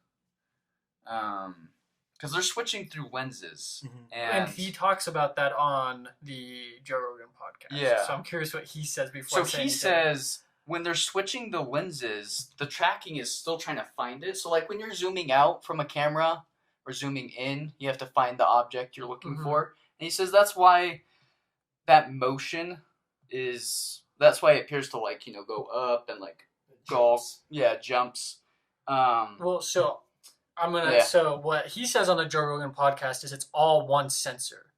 because they're switching through lenses Mhm. And he talks about that on the Joe Rogan podcast. Yeah. So I'm curious what he says before. I so say he anything. says when they're switching the lenses, the tracking is still trying to find it. So like when you're zooming out from a camera or zooming in, you have to find the object you're looking Mhm. for. And he says that's why that motion that's why it appears to like, go up and like go, jumps. Well, so I'm gonna. Yeah. So what he says on the Joe Rogan podcast is it's all one sensor.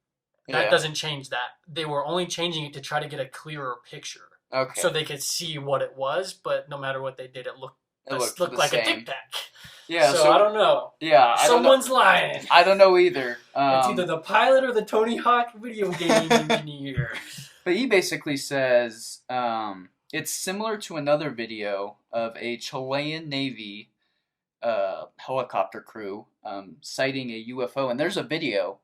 That Yeah. doesn't change that. They were only changing it to try to get a clearer picture, Okay. so they could see what it was. But no matter what they did, it looked looked looked the like a same. Tic Tac. Yeah. So I don't know. Yeah. I don't know. Someone's lying. I don't know either. It's either the pilot or the Tony Hawk video game engineer. But he basically says it's similar to another video of a Chilean Navy helicopter crew sighting a UFO. And there's a video,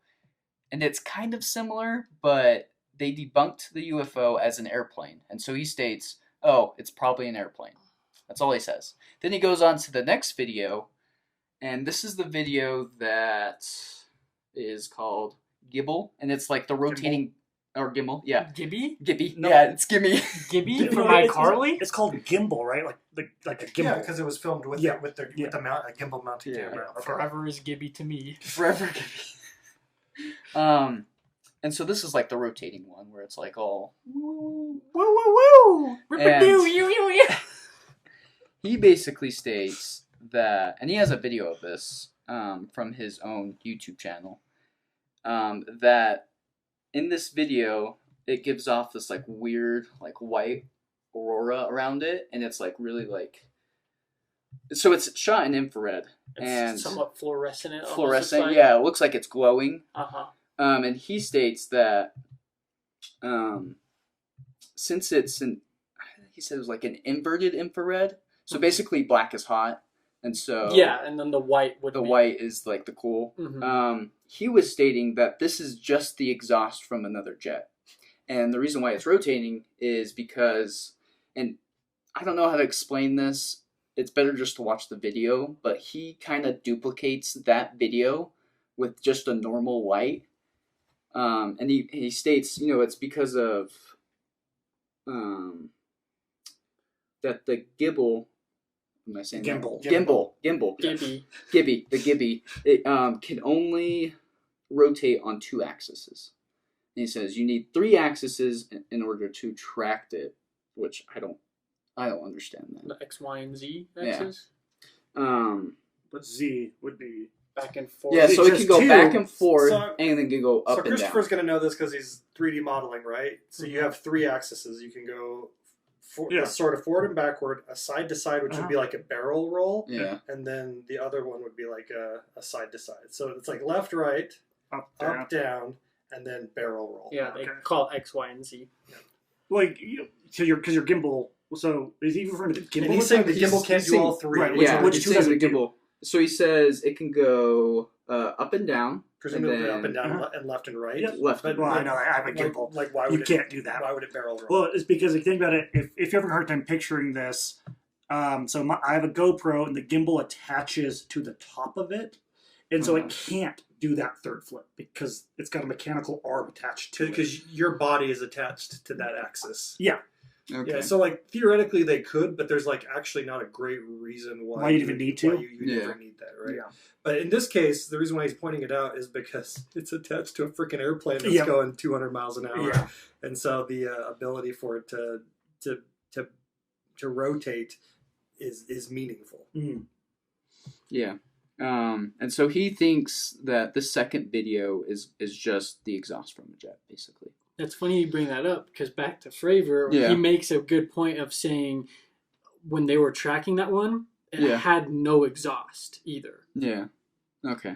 and it's kind of similar, but they debunked the UFO as an airplane. And so he states, oh, it's probably an airplane. That's all he says. Then he goes on to the next video, and this is the video that is called Gibble, and it's like the rotating... Or Gimbal, yeah. Gibby? Gibby. No. Yeah, it's Gimme. Gibby No, for it's- iCarly? It's called gimbal, right? Like a gimbal. Yeah, because it was filmed with Yeah. the Yeah. gimbal mounted Yeah. camera. Okay. Forever is Gibby to me. Forever Gibby. And so this is like the rotating one where it's like all Woo woo woo! And- Rip-a-doo, you. he basically states that, and he has a video of this from his own YouTube channel, that in this video it gives off this like weird like white aurora around it, and it's like really like, so it's shot in infrared and It's somewhat fluorescent. fluorescent. Yeah, it looks like it's glowing. Uh-huh. And he states that since it's he said it was like an inverted infrared, so basically black is hot, and so Yeah, and then the white would the be... white is like the cool. Mhm. He was stating that this is just the exhaust from another jet, and the reason why it's rotating is because, and I don't know how to explain this. It's better just to watch the video, but he kind of duplicates that video with just a normal light. And he states, it's because of that the Gibble, am I saying that? Gimbal. Gibby. The Gibby, it can only rotate on 2 axes. And he says you need 3 axes in order to track it, which I don't understand that. The X, Y, and Z Yeah. axis. But Z would be... Back and forth. Yeah, so it just can go 2. back and forth, So- and then can go up So and Christopher's down. going to know this because he's 3D modeling, right? So you have 3 axes. You can go Yeah. sort of forward and backward, a side to side, which would be like a barrel roll, Yeah. and then the other one would be like a side to side. So it's like left, right, up, down, and then barrel roll. Yeah, they Okay. call it X, Y, and Z. Like, because your gimbal. So is he referring to the gimbal? And he's saying the He's gimbal can't do saying- all three. right, Yeah, which he's two saying does the it do? gimbal. So he says it can go up and down, Presumably and then, up and down Uh-huh. and left and right. Yep. left. But Well, I know. I have a like, gimbal. like why You would it, can't do that. Why would it barrel roll? Well, it's because if you think about it, if you're having a hard time picturing this, I have a GoPro and the gimbal attaches to the top of it, and so it can't do that third flip because it's got a mechanical arm attached to it. Because your body is attached to that axis. Yeah, Okay. Yeah, so like theoretically they could, but there's like actually not a great reason why you'd even need to. Why you ever need that, right? Yeah. But in this case, the reason why he's pointing it out is because it's attached to a freaking airplane that's Yep. going 200 miles an hour, Yeah. and so the ability for it to rotate is meaningful. Mm. Yeah. And so he thinks that the second video is just the exhaust from a jet, basically. It's funny you bring that up because back to Fravor, Yeah. he makes a good point of saying when they were tracking that one, it Yeah. had no exhaust either. Yeah. Okay.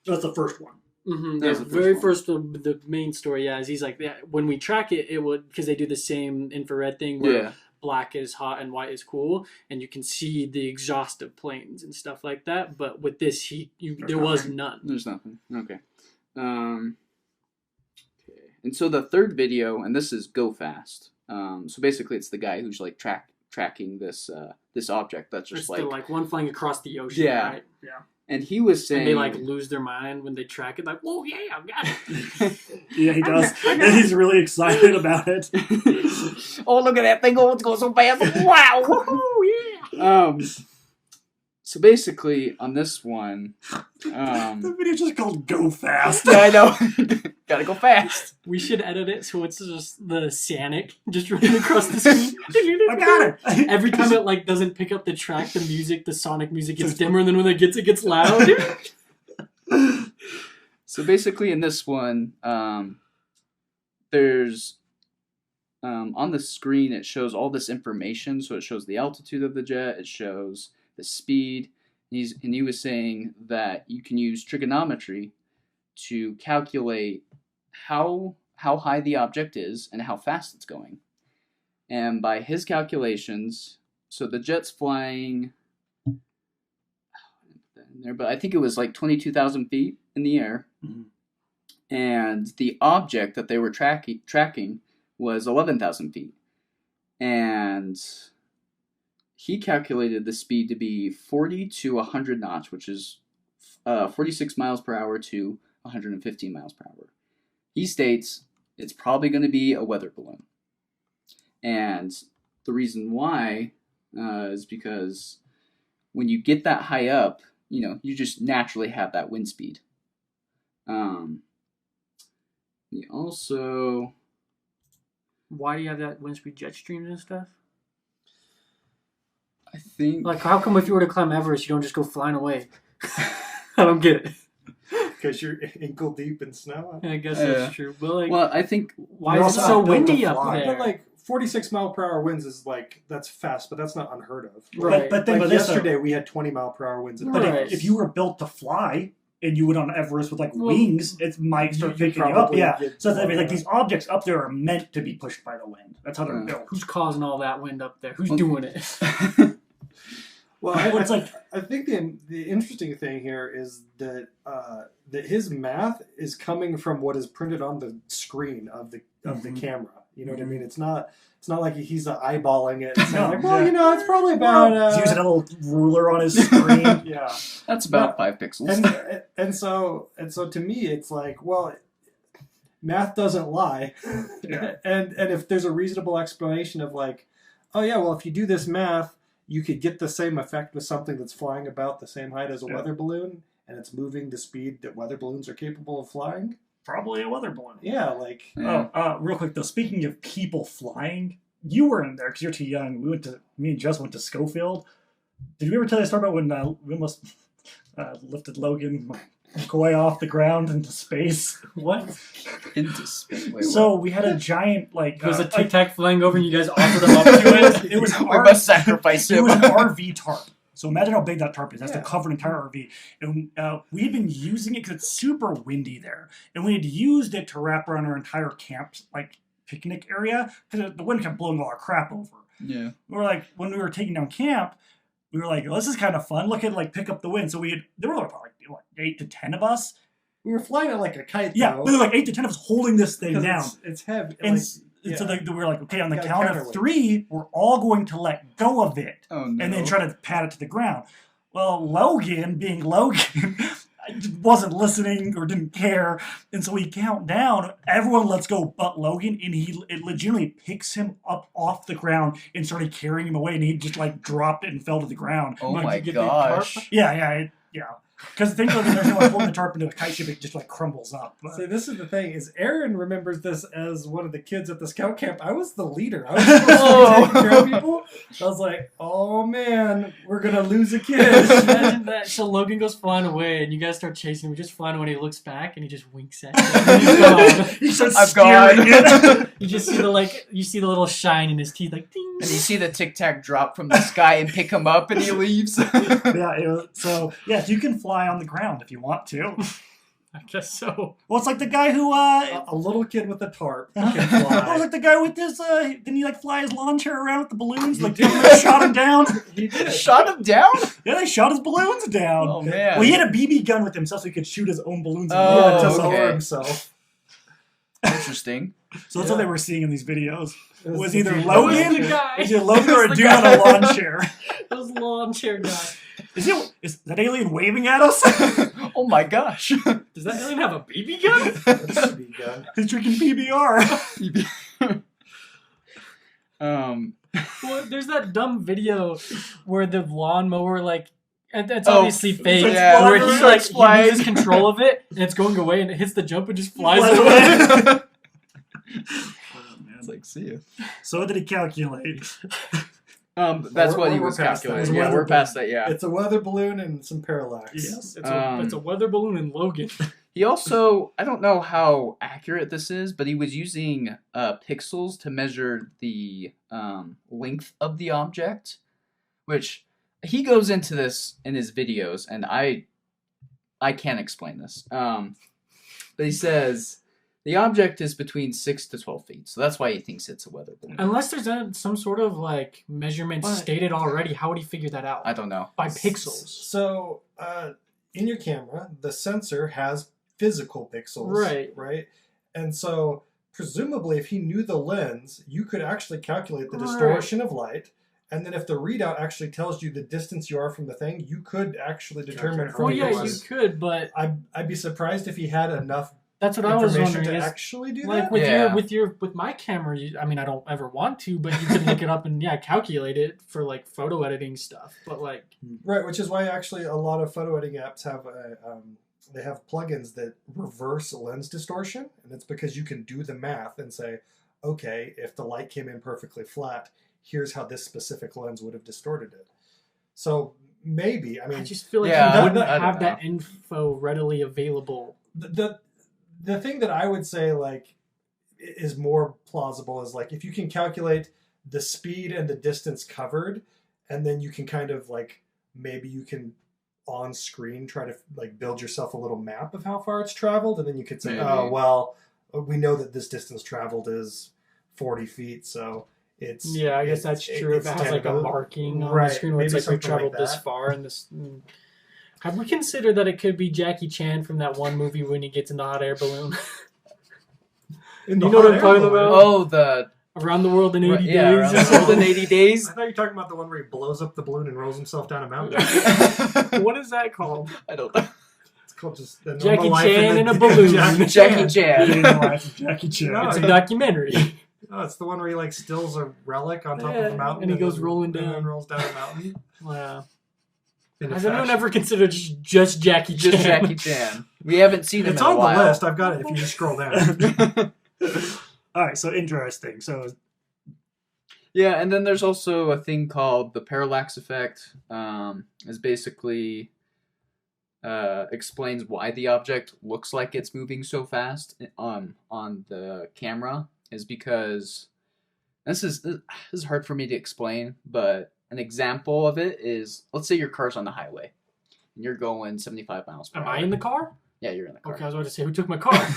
That's the first one. Mm-hmm. That was The the first very one. first, the main story, is he's like, yeah, when we track it, it would, because they do the same infrared thing where Yeah. black is hot and white is cool, and you can see the exhaust of planes and stuff like that. But with this, there was none. There's nothing. Okay. Okay. And so the third video, and this is Go Fast. So basically, it's the guy who's like tracking this this object that's just It's like one flying across the ocean, Yeah. right? And he was saying, And they like lose their mind when they track it. Like, whoa, yeah, I got it. Yeah, he does. And he's really excited about it. "Oh, look at that thing going so fast! Wow, woohoo, yeah!" So basically, on this one, The video's just called Go Fast. yeah, I know, gotta go fast. We should edit it so it's just the Sanic just running across the screen. I got it. Every time it like doesn't pick up the track, the music, the Sonic music gets dimmer, and then when it gets loud. So basically, in this one, there's on the screen it shows all this information. So it shows the altitude of the jet, it shows the speed. And he was saying that you can use trigonometry to calculate how high the object is and how fast it's going. And by his calculations, so the jet's flying, but I think it was like 22,000 feet in the air. Mhm. And the object that they were tracking was 11,000 feet. And he calculated the speed to be 40 to 100 knots, which is 46 miles per hour to 115 miles per hour. He states it's probably going to be a weather balloon. And the reason why is because when you get that high up, you just naturally have that wind speed. He also... Why do you have that wind speed jet streams and stuff? I think... Like, how come if you were to climb Everest, you don't just go flying away? I don't get it. Because you're ankle deep in snow. I guess Yeah. that's true. But like, Well, I think... why You're is it also so not built to windy up fly. there? But like 46 mile per hour winds is like, that's fast, but that's not unheard of. Right. But think Like about this, though. yesterday we had 20 mile per hour winds. But Right. if you were built to fly and you went on Everest with like Well, wings, it might start you picking you up. probably Yeah. get So I mean, like more, these objects up there are meant to be pushed by the wind. That's how they're Yeah. built. Who's causing all that wind up there? Who's Well- doing it? Well, Well, it's like I think the interesting thing here is that that his math is coming from what is printed on the screen of the Mhm. camera. You know what I Mhm. mean? It's not like he's eyeballing it and saying No, like, well, yeah. it's probably about he's using a little ruler on his screen. yeah. That's about 5 pixels. And so to me, it's like, well, math doesn't lie. Yeah. and if there's a reasonable explanation of like, oh yeah, well, if you do this math, you could get the same effect with something that's flying about the same height as a Yeah. weather balloon, and it's moving the speed that weather balloons are capable of flying. Probably a weather balloon. Yeah, like Yeah. Oh, real quick though. Speaking of people flying, you were in there because you're too young. Me and Jess went to Schofield. Did we ever tell you a story about when we almost lifted Logan McCoy off the ground into space? What? Into space. Wait, So we had a giant like. There was a like, Tic Tac flying over, and you guys offered them up to it. it was we must sacrifice it him. was an RV tarp. So imagine how big that tarp is. That's Yeah. to cover an entire RV. And we had been using it because it's super windy there. And we had used it to wrap around our entire camp, like picnic area, because the wind kept blowing all our crap over. Yeah. We were like, when we were taking down camp, we were like, this is kind of fun. Look at like pick up the wind. So there were like 8 to 10 of us. We were flying it like a kite. Yeah, though, there were like 8 to 10 of us holding this thing 'cause down. It's heavy. And like, so we were like, okay, on the Gotta count of counterweight. 3, we're all going to let go of it. Oh no. And then try to pat it to the ground. Well, Logan, being Logan, wasn't listening or didn't care. And so we count down. Everyone lets go but Logan. And it legitimately picks him up off the ground and started carrying him away. And he just like dropped it and fell to the ground. Oh Like, my you get the tarp? gosh. Yeah. Because the thing is, there's no like holding the tarp into a kite ship, it just like crumbles up. But- See, this is the thing: is Aaron remembers this as one of the kids at the scout camp. I was the leader. I was supposed to be taking care of people. I was like, "Oh man, we're gonna lose a kid." Imagine that. So Logan goes flying away, and you guys start chasing him. Just flying away, and he looks back, and he just winks at you. And he's gone. He starts I'm steering gone. it. You just see the little shine in his teeth, like ding. And you see the Tic Tac drop from the sky and pick him up, and he leaves. So you can fly on the ground if you want to. I guess so. Well, it's like the guy who A little kid with a tarp can oh, fly. like the guy with this didn't he like fly his lawn chair around with the balloons? Like they shot him down. He did. Shot him down? Yeah, they shot his balloons down. Oh man. Well, he had a BB gun with himself so he could shoot his own balloons. in the Oh, air. to okay. lower himself. Interesting. So that's what they were seeing in these videos. It Was the either dude- Logan- It was the guy. Is it Logan or a It was dude the on a guy. lawn chair? It was lawn chair guy. Is that alien waving at us? Oh my gosh. Does that alien have a BB gun? That's a BB gun. He's drinking PBR. Well, there's that dumb video where the lawnmower it's Oh, obviously fake. yeah, where it he starts he flying. loses control of it and it's going away and it hits the jump and just flies Flies away. away. It's like, see ya. So what did he calculate? That's what he We're was past that. calculating. It's a Yeah, we're weather past that, yeah. It's a weather balloon and some parallax. Yes. It's a weather balloon in Logan. He also, I don't know how accurate this is, but he was using pixels to measure the length of the object, which he goes into this in his videos, and I can't explain this. But he says the object is between 6 to 12 feet, so that's why he thinks it's a weather balloon. Unless there's some sort of measurement What? stated already, how would he figure that out? I don't know. By pixels. So, in your camera, the sensor has physical pixels. Right. Right? And so, presumably, if he knew the lens, you could actually calculate the Right. distortion of light. And then if the readout actually tells you the distance you are from the thing, you could actually determine Calculate. from Well, Right. yeah, the you lens. could, but I'd be surprised if he had enough that's what I was information wondering. to Is, actually do like that. with my camera, I mean, I don't ever want to, but you could look it up and calculate it for photo editing stuff. But Right, which is why actually a lot of photo editing apps have they have plugins that reverse lens distortion, and it's because you can do the math and say, okay, if the light came in perfectly flat, here's how this specific lens would have distorted it. So maybe, I mean, I just feel like Yeah, you wouldn't I don't have know. that info readily available. the thing that I would say is more plausible is if you can calculate the speed and the distance covered, and then you can kind of maybe you can on screen try to build yourself a little map of how far it's traveled, and then you could say, Maybe. oh well, we know that this distance traveled is 40 feet, so it's Yeah, I guess that's true. If it's it has a 10 marking on Right, the screen where it's maybe we something like traveled this that. far and this. Have we considered that it could be Jackie Chan from that one movie when he gets in the hot air balloon? In You know what I'm talking about? Oh, the Around the world in 80 yeah, days. around or the world in something. 80 days. I thought you were talking about the one where he blows up the balloon and rolls himself down a mountain. What is that called? I don't know. It's called just the Jackie normal life Chan in in a balloon. Jackie Chan. Being the life of Jackie Chan. No, It's a documentary. Oh, it's the one where he stills a relic on top Yeah, of a mountain and he goes then- rolling and down. then rolls down a mountain. Wow. In a Has anyone fashion. ever considered just Jackie Chan? Just Jackie Chan. We haven't seen him It's in a on while. the list. I've got it. If you just scroll down. All right, so interesting. So Yeah, and then there's also a thing called the parallax effect. Is basically explains why the object looks like it's moving so fast on the camera is because this is hard for me to explain, but an example of it is, let's say your car's on the highway and you're going 75 miles per Am hour. I in the car? Yeah, you're in the car. Okay, I was about to say, who took my car?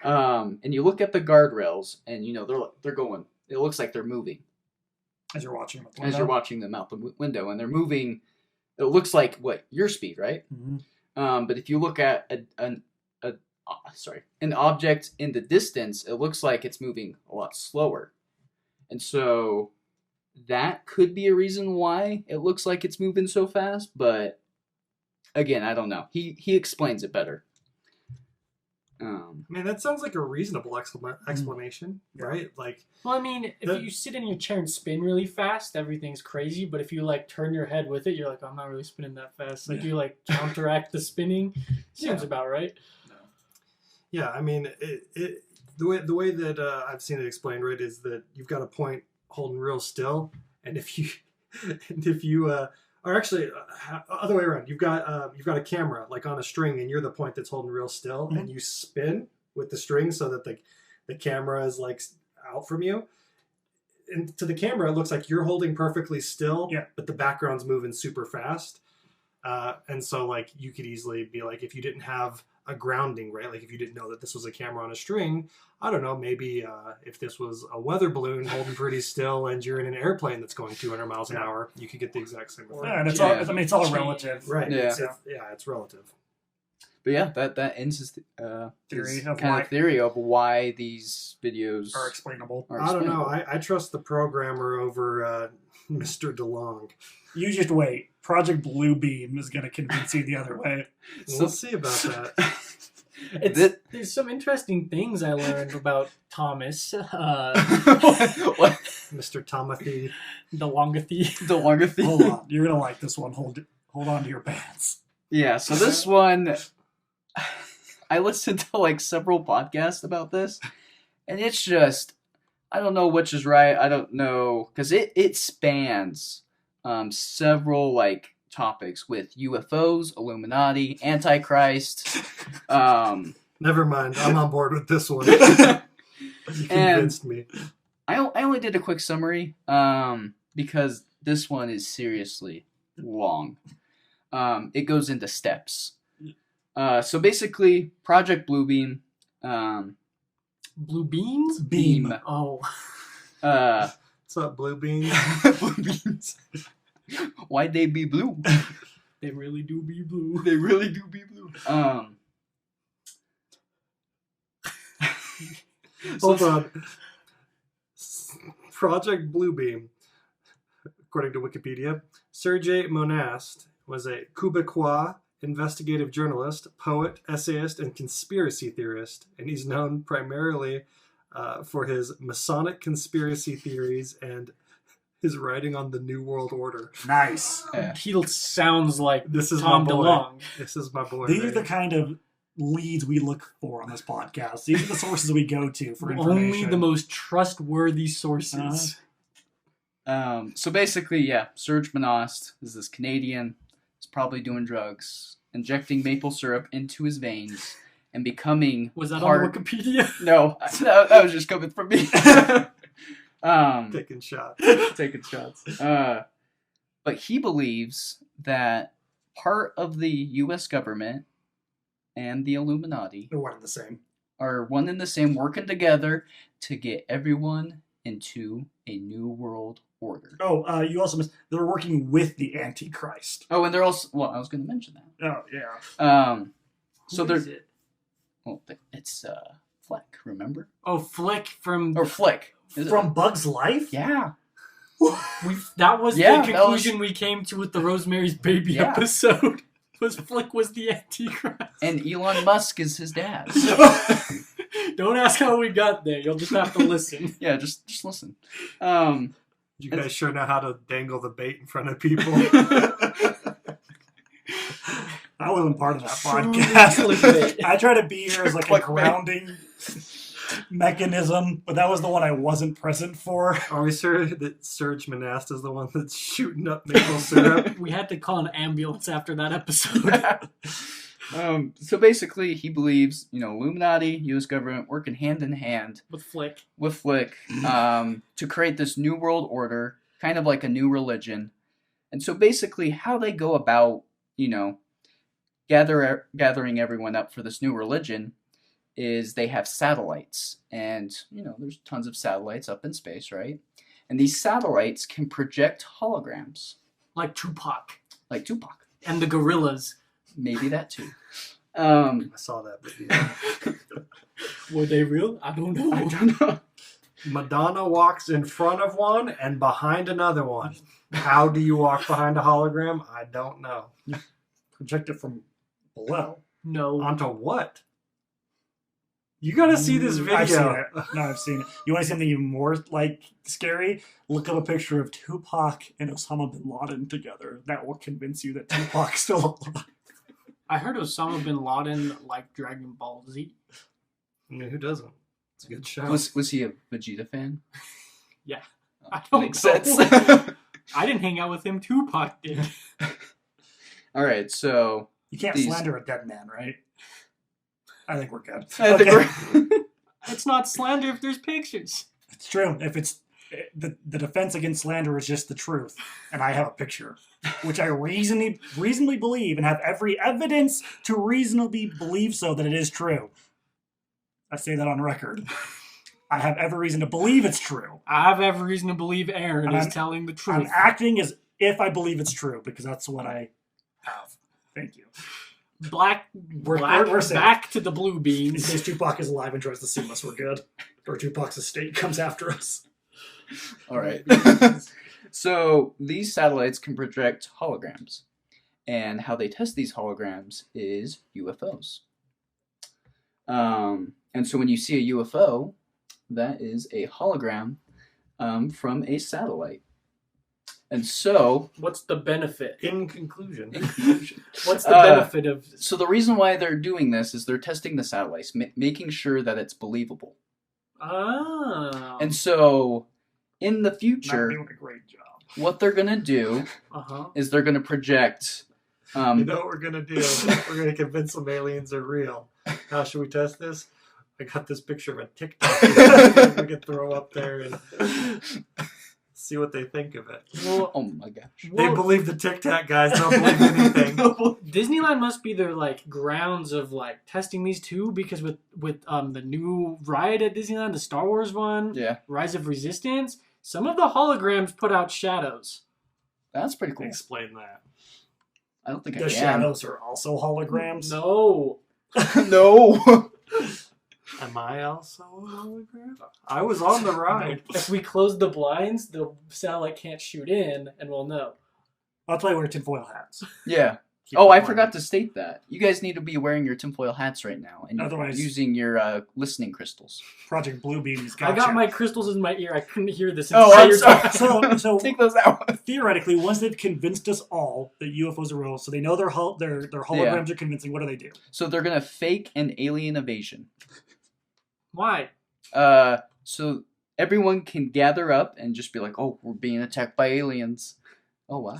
And you look at the guardrails, and they're going. It looks like they're moving As you're watching them. as you're watching them out the window, and they're moving. It looks like your speed, right? Mm-hmm. But if you look at an object in the distance, it looks like it's moving a lot slower, and so that could be a reason why it looks like it's moving so fast. But again, I don't know. He explains it better. I mean, that sounds like a reasonable explanation, right? Like, Well, I mean, if you sit in your chair and spin really fast, everything's crazy. But if you like turn your head with it, you're like, I'm not really spinning that fast. Like you like counteract the spinning. Seems about right. yeah, I mean, the way that I've seen it explained, right, is that you've got a point holding real still, and if you or actually other way around, you've got a camera like on a string, and you're the point that's holding real still, and you spin with the string so that the camera is like out from you. And to the camera, it looks like you're holding perfectly still, but the background's moving super fast. And so like you could easily be like, if you didn't have a grounding, right? Like if you didn't know that this was a camera on a string, I don't know, maybe if this was a weather balloon holding pretty still and you're in an airplane that's going 200 miles an hour, you could get the exact same effect. Yeah, and it's all relative. Right. Yeah. It's relative. But yeah, that ends his theory of why these videos are explainable. I don't know. I trust the programmer over Mr. DeLong. You just wait. Project Bluebeam is going to convince you the other way. We'll see about that. There's some interesting things I learned about Thomas. What? Mr. Tomothy. DeLongathy. Hold on. You're going to like this one. Hold on to your pants. Yeah, so this one, I listened to like several podcasts about this, and it's just, I don't know which is right. I don't know, because it spans several like topics with UFOs, Illuminati, Antichrist. Never mind, I'm on board with this one. You convinced me. I only did a quick summary because this one is seriously long. It goes into steps. So basically, Project Bluebeam. Blue beans? Beam. Oh. What's up, Blue Beans? Blue beans. Why'd they be blue? They really do be blue. They really do be blue. Hold on. Project Bluebeam, according to Wikipedia, Sergei Monast was a Quebecois investigative journalist, poet, essayist, and conspiracy theorist, and he's known primarily for his Masonic conspiracy theories and his writing on the New World Order. Nice. Yeah. He sounds like This is Tom my boy. DeLonge. This is my boy. These are the baby. kind of leads we look for on this podcast. These are the sources we go to for information. Only the most trustworthy sources. So basically, yeah, Serge Monast is this Canadian. He's probably doing drugs, injecting maple syrup into his veins, and becoming Was that part... on Wikipedia? No, that was just coming from me. Taking shots. Taking shots. But he believes that part of the U.S. government and the Illuminati They're one and the same. are one and the same, working together to get everyone into a new world order. Oh, you also missed. They're working with the Antichrist. Oh, and they're also... Well, I was going to mention that. Oh, yeah. So Who they're... is it? Well, it's Fleck, remember? Oh, Flick from... Or Flick. Is it? From Bug's Life? Yeah. That was Yeah, the that conclusion we came to with the Rosemary's Baby Yeah. episode. Flick was the Antichrist. And Elon Musk is his dad. Don't ask how we got there. You'll just have to listen. Yeah, just listen. You guys sure know how to dangle the bait in front of people. I wasn't part of that Truly podcast. clickbait. I try to be here as like a Clickbait. grounding mechanism, but that was the one I wasn't present for. Are we sure that Serge Monast is the one that's shooting up maple syrup? We had to call an ambulance after that episode. So basically, he believes, Illuminati, U.S. government working hand in hand With Flick. with Flick to create this new world order kind of like a new religion. And so basically how they go about, gathering everyone up for this new religion is they have satellites. And, there's tons of satellites up in space, right? And these satellites can project holograms. Like Tupac. And the gorillas. Maybe that too. I saw that video. Were they real? I don't know. I don't know. Madonna walks in front of one and behind another one. How do you walk behind a hologram? I don't know. Project it from below. No. Onto what? You gotta see this video. I've seen it. No, I've seen it. You want to see something even more scary? Look up a picture of Tupac and Osama bin Laden together. That will convince you that Tupac's still alive. I heard Osama bin Laden liked Dragon Ball Z. I mean, who doesn't? It's a good show. Was he a Vegeta fan? Yeah. Oh, I don't makes know. sense. I didn't hang out with him. Tupac did. All right, so You can't slander a dead man, right? I think we're good. I think It's not slander if there's pictures. It's true. If it's the defense against slander is just the truth, and I have a picture, which I reasonably believe and have every evidence to reasonably believe so that it is true. I say that on record. I have every reason to believe it's true. I have every reason to believe Aaron And is telling the truth. I'm acting as if I believe it's true because that's what I have. Thank you. We're safe. back to the blue In beans. case Tupac is alive and tries to sue us, we're good. Or Tupac's estate comes after us. All right. So these satellites can project holograms. And how they test these holograms is UFOs. And so when you see a UFO, that is a hologram from a satellite. And so, What's the benefit? In conclusion. What's the benefit of... So the reason why they're doing this is they're testing the satellites, making sure that it's believable. Oh. And so, in the Not future, doing a great job. what they're going to do is they're going to project... You know what we're going to do? We're going to convince some aliens are real. How should we test this? I got this picture of a TikTok we could throw up there and see what they think of it. Well, oh my gosh. They believe the Tic Tac guys don't believe anything. Disneyland must be their grounds of testing these too, because with the new ride at Disneyland, the Star Wars one, Yeah. Rise of Resistance, some of the holograms put out shadows. That's pretty cool. Explain that. I don't think I The can. shadows are also holograms. No. No. Am I also a hologram? I was on the ride. If we close the blinds, the satellite can't shoot in, and we'll know. That's why I wear tinfoil hats. Yeah. Keep Oh, it I warm. forgot to state that. You guys need to be wearing your tinfoil hats right now and Otherwise- using your listening crystals. Project Bluebeam's I gotcha. got my crystals in my ear. I couldn't hear this Oh, I'm entire sorry. time. So Take those out. theoretically, once they've convinced us all that UFOs are real, so they know their holograms are convincing, what do? So they're going to fake an alien invasion. Why? So everyone can gather up and just be like, oh, we're being attacked by aliens. Oh, wow.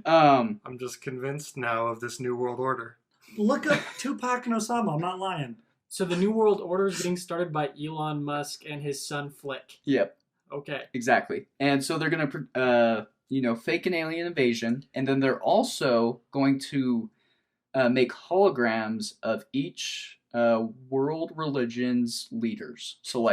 I'm just convinced now of this new world order. Look up Tupac and Osama. I'm not lying. So the New World Order is getting started by Elon Musk and his son Flick. Yep, Okay. exactly. And so they're going to, fake an alien invasion. And then they're also going to make holograms of each world religion's leaders. So,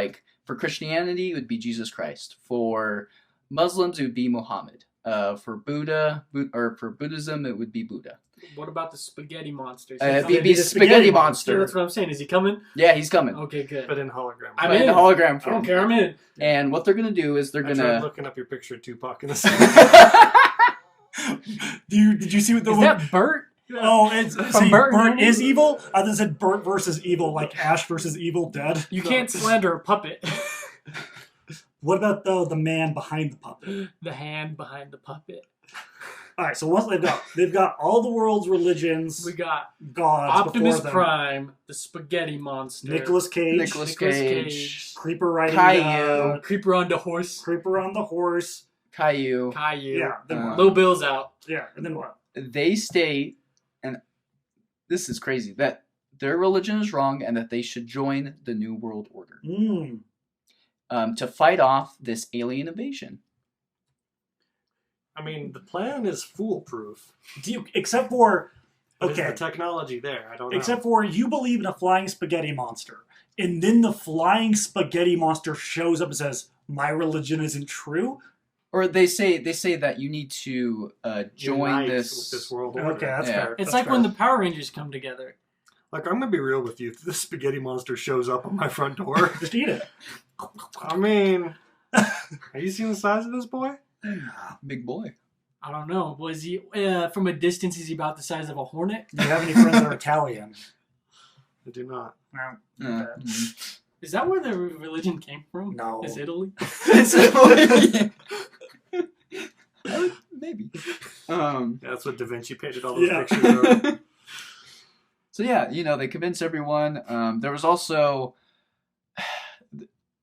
for Christianity, it would be Jesus Christ. For Muslims, it would be Muhammad. For Buddhism, it would be Buddha. What about the spaghetti monster? It'd coming. be the spaghetti Yeah, monster. that's what I'm saying. Is he coming? Yeah, he's coming. Okay, good. But in hologram. I'm But in in. hologram I form. don't care. I'm in. And what they're gonna do is they're I tried gonna. looking up your picture of Tupac in the Did you see what the Is one? that Bert? Oh, it's see, Bert Bert and is Ernie? evil. I thought it said Bert versus evil, like Ash versus Evil Dead. You can't slander a puppet. What about the man behind the puppet? The hand behind the puppet. All right, so once they've got all the world's religions, We got gods Optimus before them. Prime, the spaghetti monster, Nicolas Cage, Nicolas Cage, Creeper riding Caillou. Creeper on the horse, Creeper on the horse. Caillou. Caillou. Yeah, then what? Lil Bill's out. Yeah, and then what? They state, and this is crazy, that their religion is wrong and that they should join the New World Order. to fight off this alien invasion. I mean, the plan is foolproof. Except for, But is okay, the technology there? I don't know. except for you believe in a flying spaghetti monster, and then the flying spaghetti monster shows up and says, "My religion isn't true." Or they say that you need to join Unite this. with this world order. Okay, that's Yeah. fair. It's That's like fair. when the Power Rangers come together. Like, I'm gonna be real with you. If this spaghetti monster shows up on my front door, Just eat it. I mean, have you seen the size of this boy? Big boy. I don't know. Was he from a distance? Is he about the size of a hornet? Do you have any friends that are Italian? I do not. No. Okay. Is that where the religion came from? No. Is Italy? Maybe. That's what Da Vinci painted all those Yeah. pictures of. So yeah, they convince everyone. There was also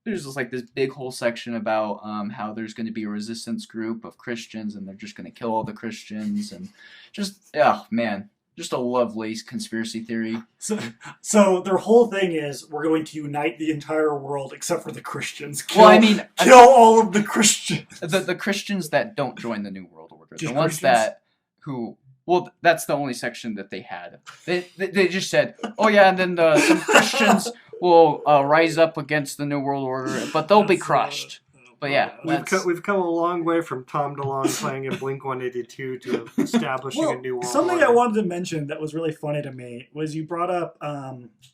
there's just like this big whole section about how there's going to be a resistance group of Christians and they're just going to kill all the Christians and just just a lovely conspiracy theory. So their whole thing is we're going to unite the entire world except for the Christians. Well, I mean, kill all of the Christians. the Christians that don't join the New World Order, Just the ones Christians? that's the only section that they had. They just said, oh yeah, and then some Christians will rise up against the New World Order, but they'll be crushed. But yeah, We've come a long way from Tom DeLonge playing in Blink-182 to establishing a new world something order. I wanted to mention that was really funny to me was you brought up,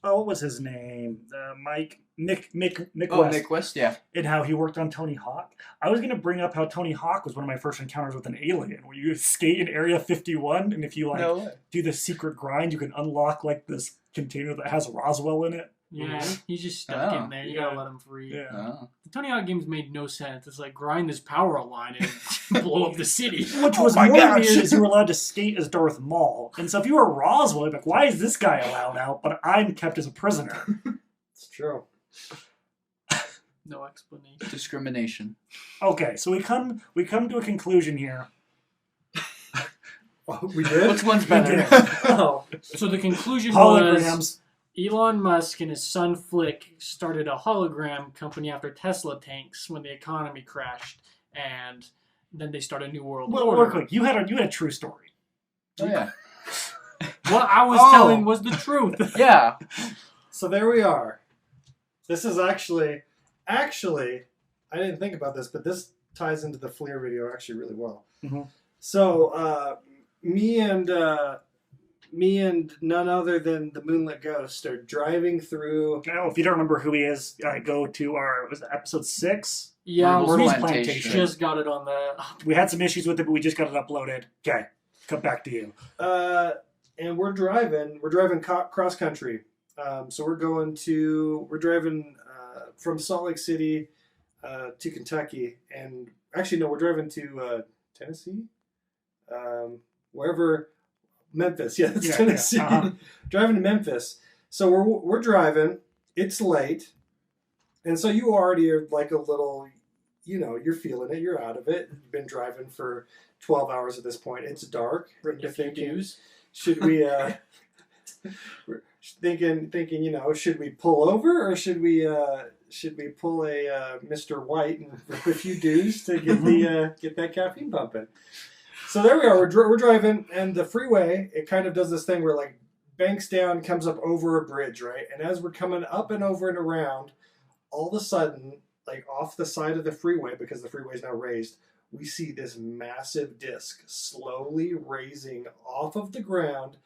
what was his name? Mick West. Nick West, yeah. And how he worked on Tony Hawk. I was going to bring up how Tony Hawk was one of my first encounters with an alien, where you skate in Area 51, and if you do the secret grind, you can unlock like this container that has Roswell in it. Yeah, he's just stuck in there. You gotta let him free. Yeah. Oh. The Tony Hawk games made no sense. It's like grind this power line and blow up the city. Which was more weird is you were allowed to skate as Darth Maul. And so if you were Roswell, you'd be like, why is this guy allowed out, but I'm kept as a prisoner? It's true. No explanation. Discrimination. Okay, so we come to a conclusion here. Oh, we did? Which one's better? Oh. So the conclusion was Holograms. Elon Musk and his son Flick started a hologram company after Tesla tanks when the economy crashed, and then they started a new world Well, order. real quick, you had a true story. Oh yeah. What I was telling was the truth. Yeah. So there we are. This is actually, I didn't think about this, but this ties into the FLIR video actually really well. Mm-hmm. So, me and none other than the Moonlit Ghost are driving through. Now, if you don't remember who he is, go to episode 6? Yeah, Myrtle we Plantation. just got it on the. We had some issues with it, but we just got it uploaded. Okay, come back to you. And we're driving cross country. So we're driving from Salt Lake City to Kentucky, and actually no, we're driving to Tennessee, wherever. Memphis, yeah, it's Tennessee. Yeah. Uh-huh. Driving to Memphis, so we're driving. It's late, and so you already are like a little, you're feeling it. You're out of it. You've been driving for 12 hours at this point. It's dark. You're thinking, should we? We're thinking, should we pull over or should we pull a Mr. White and rip a few dues to get that caffeine pumping? So there we are. We're driving, and the freeway, it kind of does this thing where it like banks down, comes up over a bridge, right? And as we're coming up and over and around, all of a sudden, like off the side of the freeway, because the freeway is now raised, we see this massive disc slowly raising off of the ground,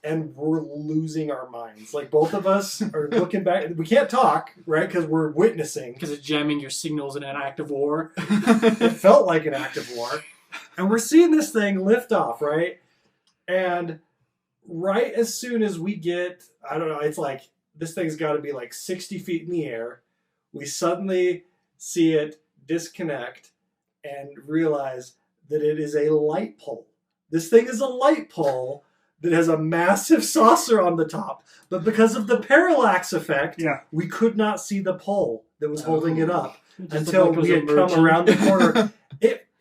and we're losing our minds. Like both of us are looking back. We can't talk, right? Because we're witnessing. Because it's jamming your signals in an act of war. It felt like an act of war. And we're seeing this thing lift off, right? And right as soon as we get, I don't know, it's like, this thing's got to be like 60 feet in the air. We suddenly see it disconnect and realize that it is a light pole. This thing is a light pole that has a massive saucer on the top. But because of the parallax effect, we could not see the pole that was holding it up until we had come around the corner.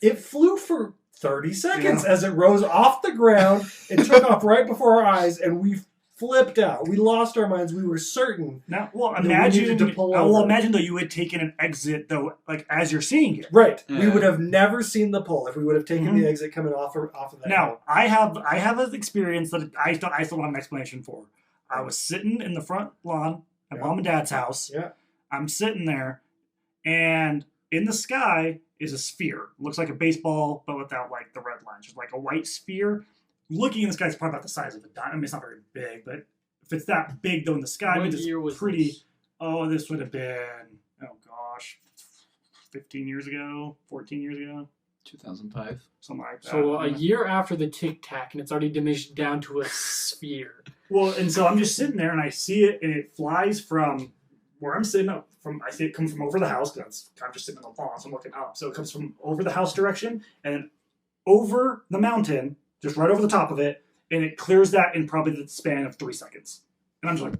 It flew for 30 seconds as it rose off the ground. It took off right before our eyes, and we flipped out. We lost our minds. We were certain. Now, well, we needed to pull over. imagine though you had taken an exit though, like as you're seeing it. Right. Yeah. We would have never seen the pull if we would have taken the exit coming off of that. Now, I have an experience that I still have an explanation for. I was sitting in the front lawn at Mom and Dad's house. Yeah. I'm sitting there, and in the sky is a sphere. Looks like a baseball, but without like the red lines. Just like a white sphere. Looking in the sky is probably about the size of a dime. I mean, it's not very big, but if it's that big though in the sky, What it's year was pretty. this? Oh, this would have been 15 years ago, 14 years ago, 2005. something like that. So a year after the Tic Tac, and it's already diminished down to a sphere. Well, and so I'm just sitting there, and I see it, and it flies from where I'm sitting up. I see it come from over the house because I'm just sitting on the lawn, so I'm looking up. So it comes from over the house direction, and then over the mountain, just right over the top of it, and it clears that in probably the span of 3 seconds. And I'm just like,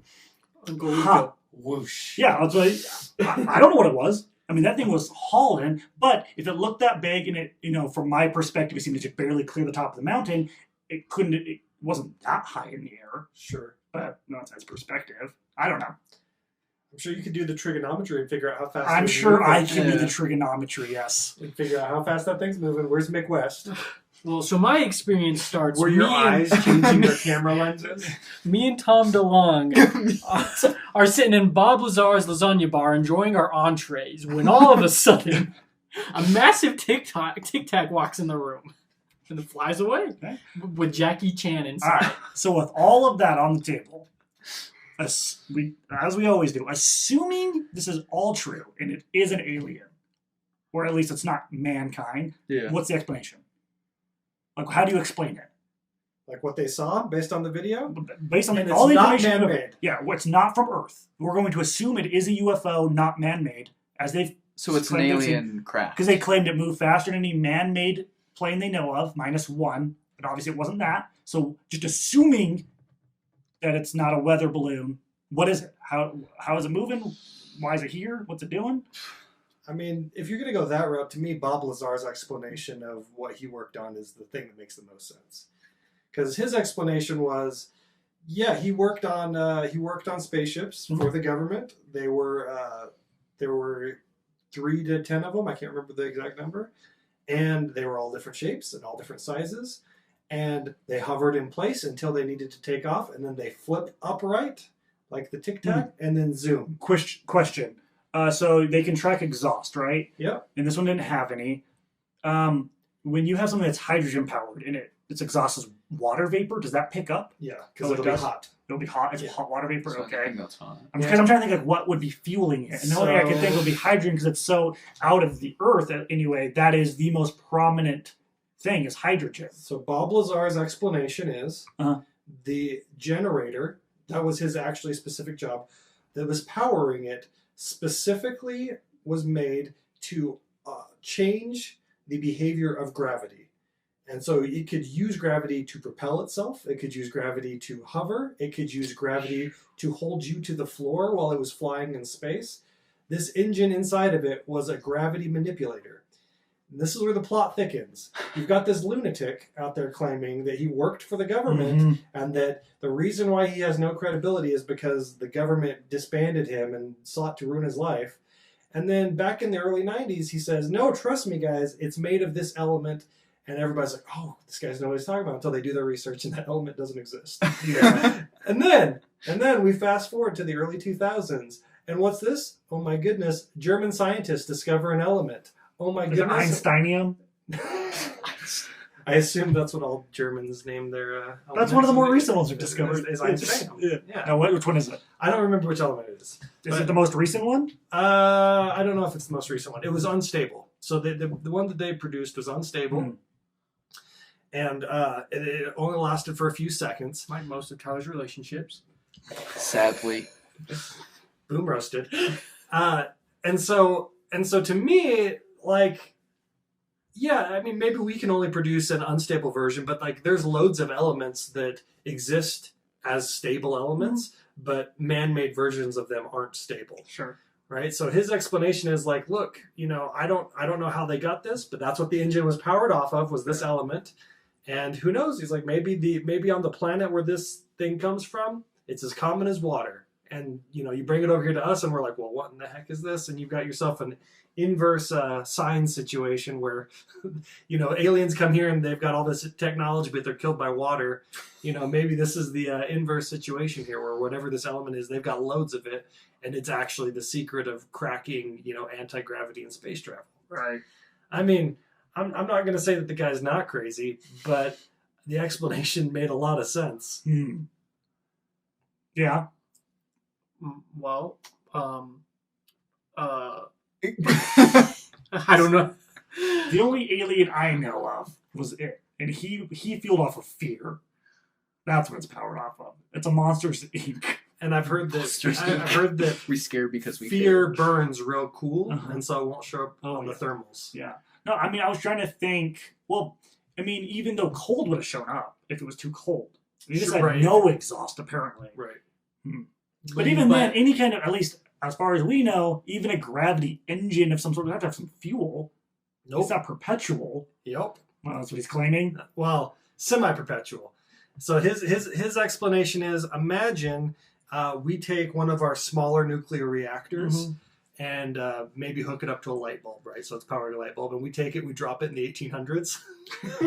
Uncle huh. Rico. Whoosh. Yeah, I was like, I don't know what it was. I mean, that thing was hauling, but if it looked that big and it, from my perspective, it seemed to just barely clear the top of the mountain, it wasn't that high in the air. Sure. But no, it's perspective. I don't know. I'm sure you could do the trigonometry and figure out how fast. I'm sure I can do Yeah. the trigonometry, yes. And figure out how fast that thing's moving. Where's Mick West? Well, so my experience starts. Were your me eyes and- changing their camera lenses? Me and Tom DeLong are sitting in Bob Lazar's lasagna bar enjoying our entrees when all of a sudden a massive Tic Tac walks in the room and then flies away Okay. with Jackie Chan All inside. right. So with all of that on the table, as we always do, assuming this is all true and it is an alien, or at least it's not mankind, Yeah. what's the explanation? Like, how do you explain it? Like what they saw based on the video? Based on And all it's the not information, man-made. yeah, it's not from Earth. We're going to assume it is a UFO, not man-made, as they've So it's an claimed alien craft. because they claimed it moved faster than any man-made plane they know of, -1. But obviously, it wasn't that. So, just assuming that it's not a weather balloon, what is it? How is it moving? Why is it here? What's it doing? I mean, if you're going to go that route, to me, Bob Lazar's explanation of what he worked on is the thing that makes the most sense. Because his explanation was, yeah, he worked on spaceships for the government. There were 3 to 10 of them. I can't remember the exact number, and they were all different shapes and all different sizes. And they hovered in place until they needed to take off, and then they flip upright like the Tic Tac, and then zoom. Question. So they can track exhaust, right? Yep. And this one didn't have any. When you have something that's hydrogen powered and its exhaust is water vapor, does that pick up? Yeah, Oh, because it it'll be does? hot. It'll be hot. It's Yeah. hot water vapor. So I Okay. think that's fine. Because I'm trying to think like what would be fueling it, and the only thing I can think would be hydrogen because it's so out of the earth anyway. That is the most prominent thing is hydrogen. So Bob Lazar's explanation is Uh-huh. the generator, that was his actually specific job, that was powering it specifically was made to change the behavior of gravity. And so it could use gravity to propel itself. It could use gravity to hover. It could use gravity to hold you to the floor while it was flying in space. This engine inside of it was a gravity manipulator. And this is where the plot thickens. You've got this lunatic out there claiming that he worked for the government Mhm. and that the reason why he has no credibility is because the government disbanded him and sought to ruin his life. And then back in the early 90s, he says, no, trust me, guys, it's made of this element. And everybody's like, oh, this guy's know what he's talking about until they do their research and that element doesn't exist. Yeah. and then we fast forward to the early 2000s. And what's this? Oh my goodness, German scientists discover an element. Oh my Is it goodness. Einsteinium? I assume that's what all Germans name their That's one of the more elements. recent ones we've discovered. Is Einstein. Yeah. Yeah. Now, which one is it? I don't remember which element it is. Is it the most recent one? I don't know if it's the most recent one. It was unstable. So the one that they produced was unstable. Mm. And it only lasted for a few seconds. Like most of Tyler's relationships. Sadly. Boom roasted. And so to me, like, yeah, I mean, maybe we can only produce an unstable version, but like there's loads of elements that exist as stable elements, but man-made versions of them aren't stable. Sure. Right? So his explanation is like, look, I don't know how they got this, but that's what the engine was powered off of, was this element. And who knows? He's like, maybe on the planet where this thing comes from, it's as common as water. And, you bring it over here to us and we're like, well, what in the heck is this? And you've got yourself an inverse sign situation where, aliens come here and they've got all this technology, but they're killed by water. Maybe this is the inverse situation here where whatever this element is, they've got loads of it. And it's actually the secret of cracking, anti-gravity and space travel. Right. I mean, I'm not going to say that the guy's not crazy, but the explanation made a lot of sense. Yeah. Well, I don't know. The only alien I know of was it, and he fueled off of fear. That's what it's powered off of. It's a Monsters Inc. And I've heard that we scare because we fear care. burns real cool, and so it won't show up on the thermals. Yeah. No, I mean, I was trying to think. Well, I mean, even though cold would have shown up if it was too cold. You just had no exhaust, apparently. Right. But even then, any kind of, at least as far as we know, even a gravity engine of some sort would have to have some fuel. Nope. It's not perpetual. Yep. Well, that's what he's claiming. Well, semi-perpetual. So his explanation is: imagine we take one of our smaller nuclear reactors and maybe hook it up to a light bulb, right? So it's powering a light bulb, and we take it, we drop it in the 1800s,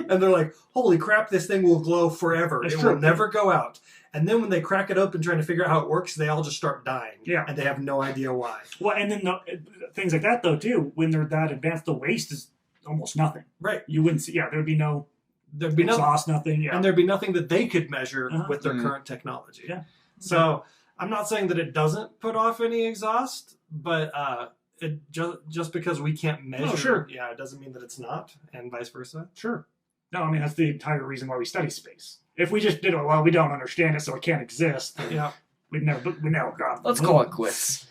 and they're like, "Holy crap! This thing will glow forever. It will never go out." And then when they crack it open trying to figure out how it works, they all just start dying. Yeah. And they have no idea why. Well, and then things like that, though, too, when they're that advanced, the waste is almost nothing. Right. You wouldn't see, there'd be no exhaust, nothing. Yeah. And there'd be nothing that they could measure with their current technology. Yeah. So I'm not saying that it doesn't put off any exhaust, but it just because we can't measure, it doesn't mean that it's not, and vice versa. Sure. No, I mean, that's the entire reason why we study space. If we just did it, well, we don't understand it, so it can't exist. Yeah. We never got. Let's call it quits.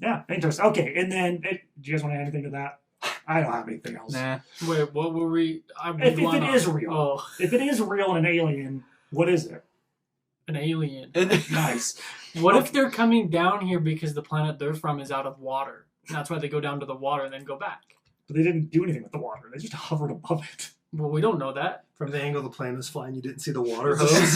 Yeah, interesting. Okay, and then, do you guys want to add anything to that? I don't have anything else. Nah. Wait, what were we? If it is real. If it is real and an alien, what is it? An alien. Nice. What if they're coming down here because the planet they're from is out of water? And that's why they go down to the water and then go back. But they didn't do anything with the water. They just hovered above it. Well, we don't know that. From the angle the plane was flying, you didn't see the water hose.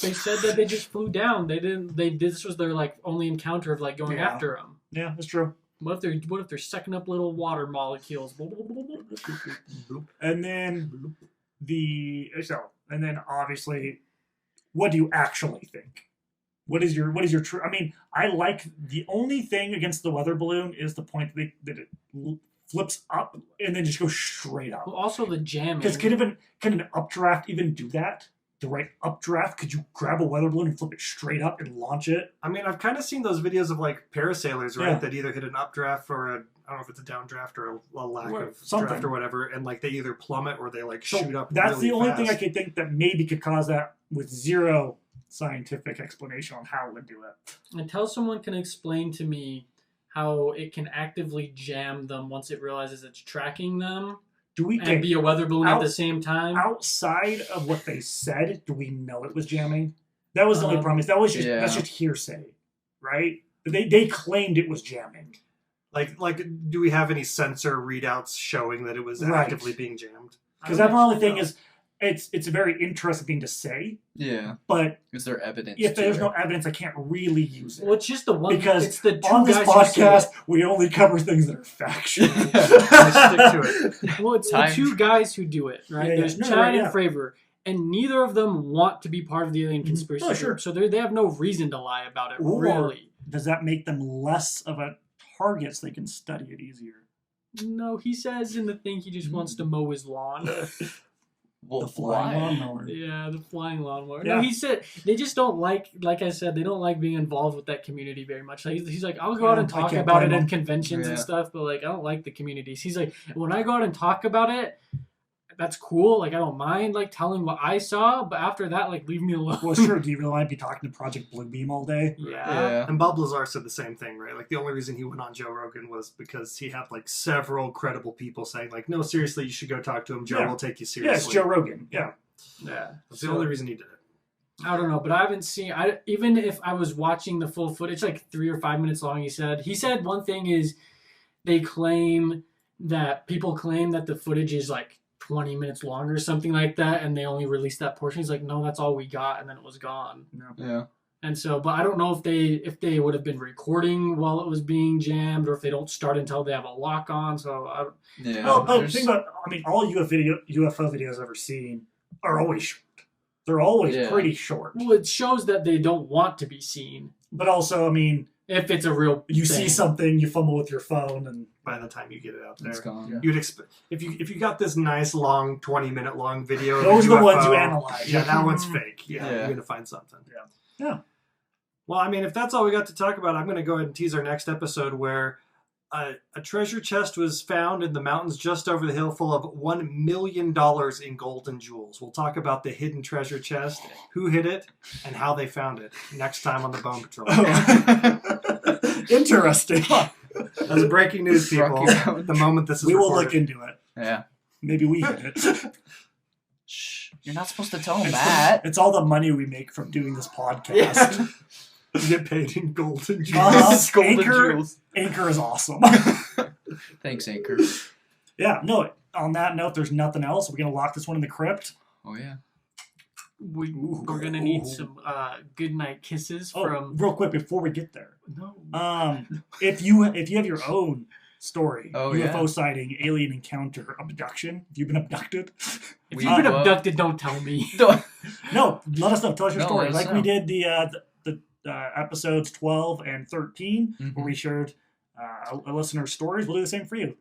They said that they just flew down. They didn't. This was their only encounter of going after them. Yeah, that's true. What if they're sucking up little water molecules? And then obviously, what do you actually think? What is your true? I mean, I like the only thing against the weather balloon is the point that it flips up and then just goes straight up. Well, also the jamming. Because can an updraft even do that? The right updraft? Could you grab a weather balloon and flip it straight up and launch it? I mean, I've kind of seen those videos of parasailers, right? That either hit an updraft or I don't know if it's a downdraft or a lack of draft or whatever, and they either plummet or they shoot up. That's really the only fast. thing I could think that maybe could cause that with zero scientific explanation on how it would do it. Until someone can explain to me how it can actively jam them once it realizes it's tracking them and be a weather balloon at the same time. Outside of what they said, do we know it was jamming? That was the only problem. That's just hearsay, right? They claimed it was jamming. Do we have any sensor readouts showing that it was actively being jammed? Because that's the only thing is, it's a very interesting thing to say. Yeah. But is there evidence? If there's no evidence, I can't really use it. Well, it's just the one. Because it's the two on this guys podcast, we only cover things that are factual. I stick to it. Well, it's the two guys who do it, right? There's Chad and Fravor, and neither of them want to be part of the alien conspiracy group, so they have no reason to lie about it, really. Does that make them less of a target so they can study it easier? No, he says in the thing he just wants to mow his lawn. Well, the flying lawnmower. Yeah, the flying lawnmower. Yeah. No, he said they just don't like I said, they don't like being involved with that community very much. He's like, I'll go out and talk about it at conventions and stuff, but I don't like the communities. He's like, when I go out and talk about it, that's cool. I don't mind telling what I saw, but after that, leave me alone. Well, sure. Do you really want to be talking to Project Bluebeam all day? Yeah. And Bob Lazar said the same thing, right? The only reason he went on Joe Rogan was because he had several credible people saying no, seriously, you should go talk to him. Joe will take you seriously. Yeah, it's Joe Rogan. Yeah. That's the only reason he did it. I don't know, but I haven't seen. Even if I was watching the full footage, 3 or 5 minutes long. He said one thing is, people claim that the footage is 20 minutes longer or something like that, and they only released that portion. He's like, no, that's all we got, and then it was gone. Yeah. And so, but I don't know if they would have been recording while it was being jammed, or if they don't start until they have a lock on. So Yeah. Well, but the thing about, I mean, all UFO videos I've ever seen are always short. They're always pretty short. well, it shows that they don't want to be seen. But also, I mean, If it's a real you thing. see something, you fumble with your phone, and By the time you get it out there, It's gone. Yeah. you'd expect if you got this nice long 20-minute long video. those of are a the ones you UFO, analyze. Yeah, that one's fake. Yeah. You're gonna find something. Yeah. Well, I mean, if that's all we got to talk about, I'm going to go ahead and tease our next episode where a treasure chest was found in the mountains just over the hill full of $1 million in gold and jewels. We'll talk about the hidden treasure chest, who hid it, and how they found it next time on the Bone Patrol. Interesting. That's breaking news, people. Rocky Mountain. The moment this is We will recorded. look into it. Yeah. Maybe we hit it. Shh. You're not supposed to tell him that. It's all the money we make from doing this podcast. Yeah. You get paid in gold and jewels. Golden Anchor, jewels. Anchor is awesome. Thanks, Anchor. Yeah, no, on that note, there's nothing else. We're going to lock this one in the crypt. Oh, yeah. we're gonna need some good night kisses from. Real quick before we get there. No. If you have your own story, Oh, UFO yeah. sighting, alien encounter, abduction, if you've been abducted, If you've been abducted, don't tell me. no, let us know. Tell us your No, story. let us Like we know. did the episodes 12 and 13, Mhm. where we shared a listener's stories. We'll do the same for you.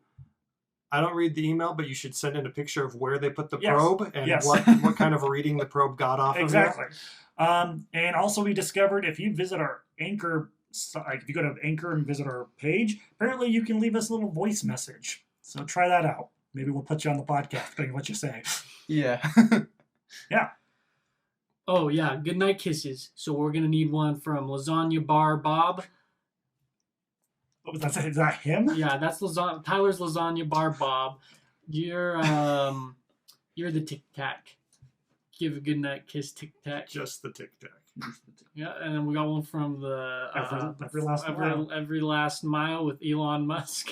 I don't read the email, but you should send in a picture of where they put the Yes. probe and Yes. what kind of a reading the probe got off Exactly. of it. And also, we discovered if you visit our Anchor, like if you go to Anchor and visit our page, apparently you can leave us a little voice message. So try that out. Maybe we'll put you on the podcast, depending on what you say. Yeah. Oh yeah, good night kisses. So we're gonna need one from Lasagna Bar Bob. What was that? Is that him? Yeah, that's Tyler's Lasagna Bar Bob. You're the Tic Tac. Give a good night kiss, Tic Tac. Just the tic tac. Yeah, and then we got one from the Every Last Mile. with Elon Musk.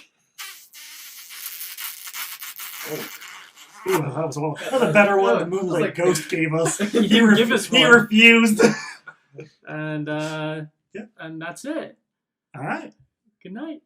Ooh, that was a better one. The Moonlight like- Ghost gave us. He didn't give us He one. refused. And Yeah. and that's it. All right. Good night.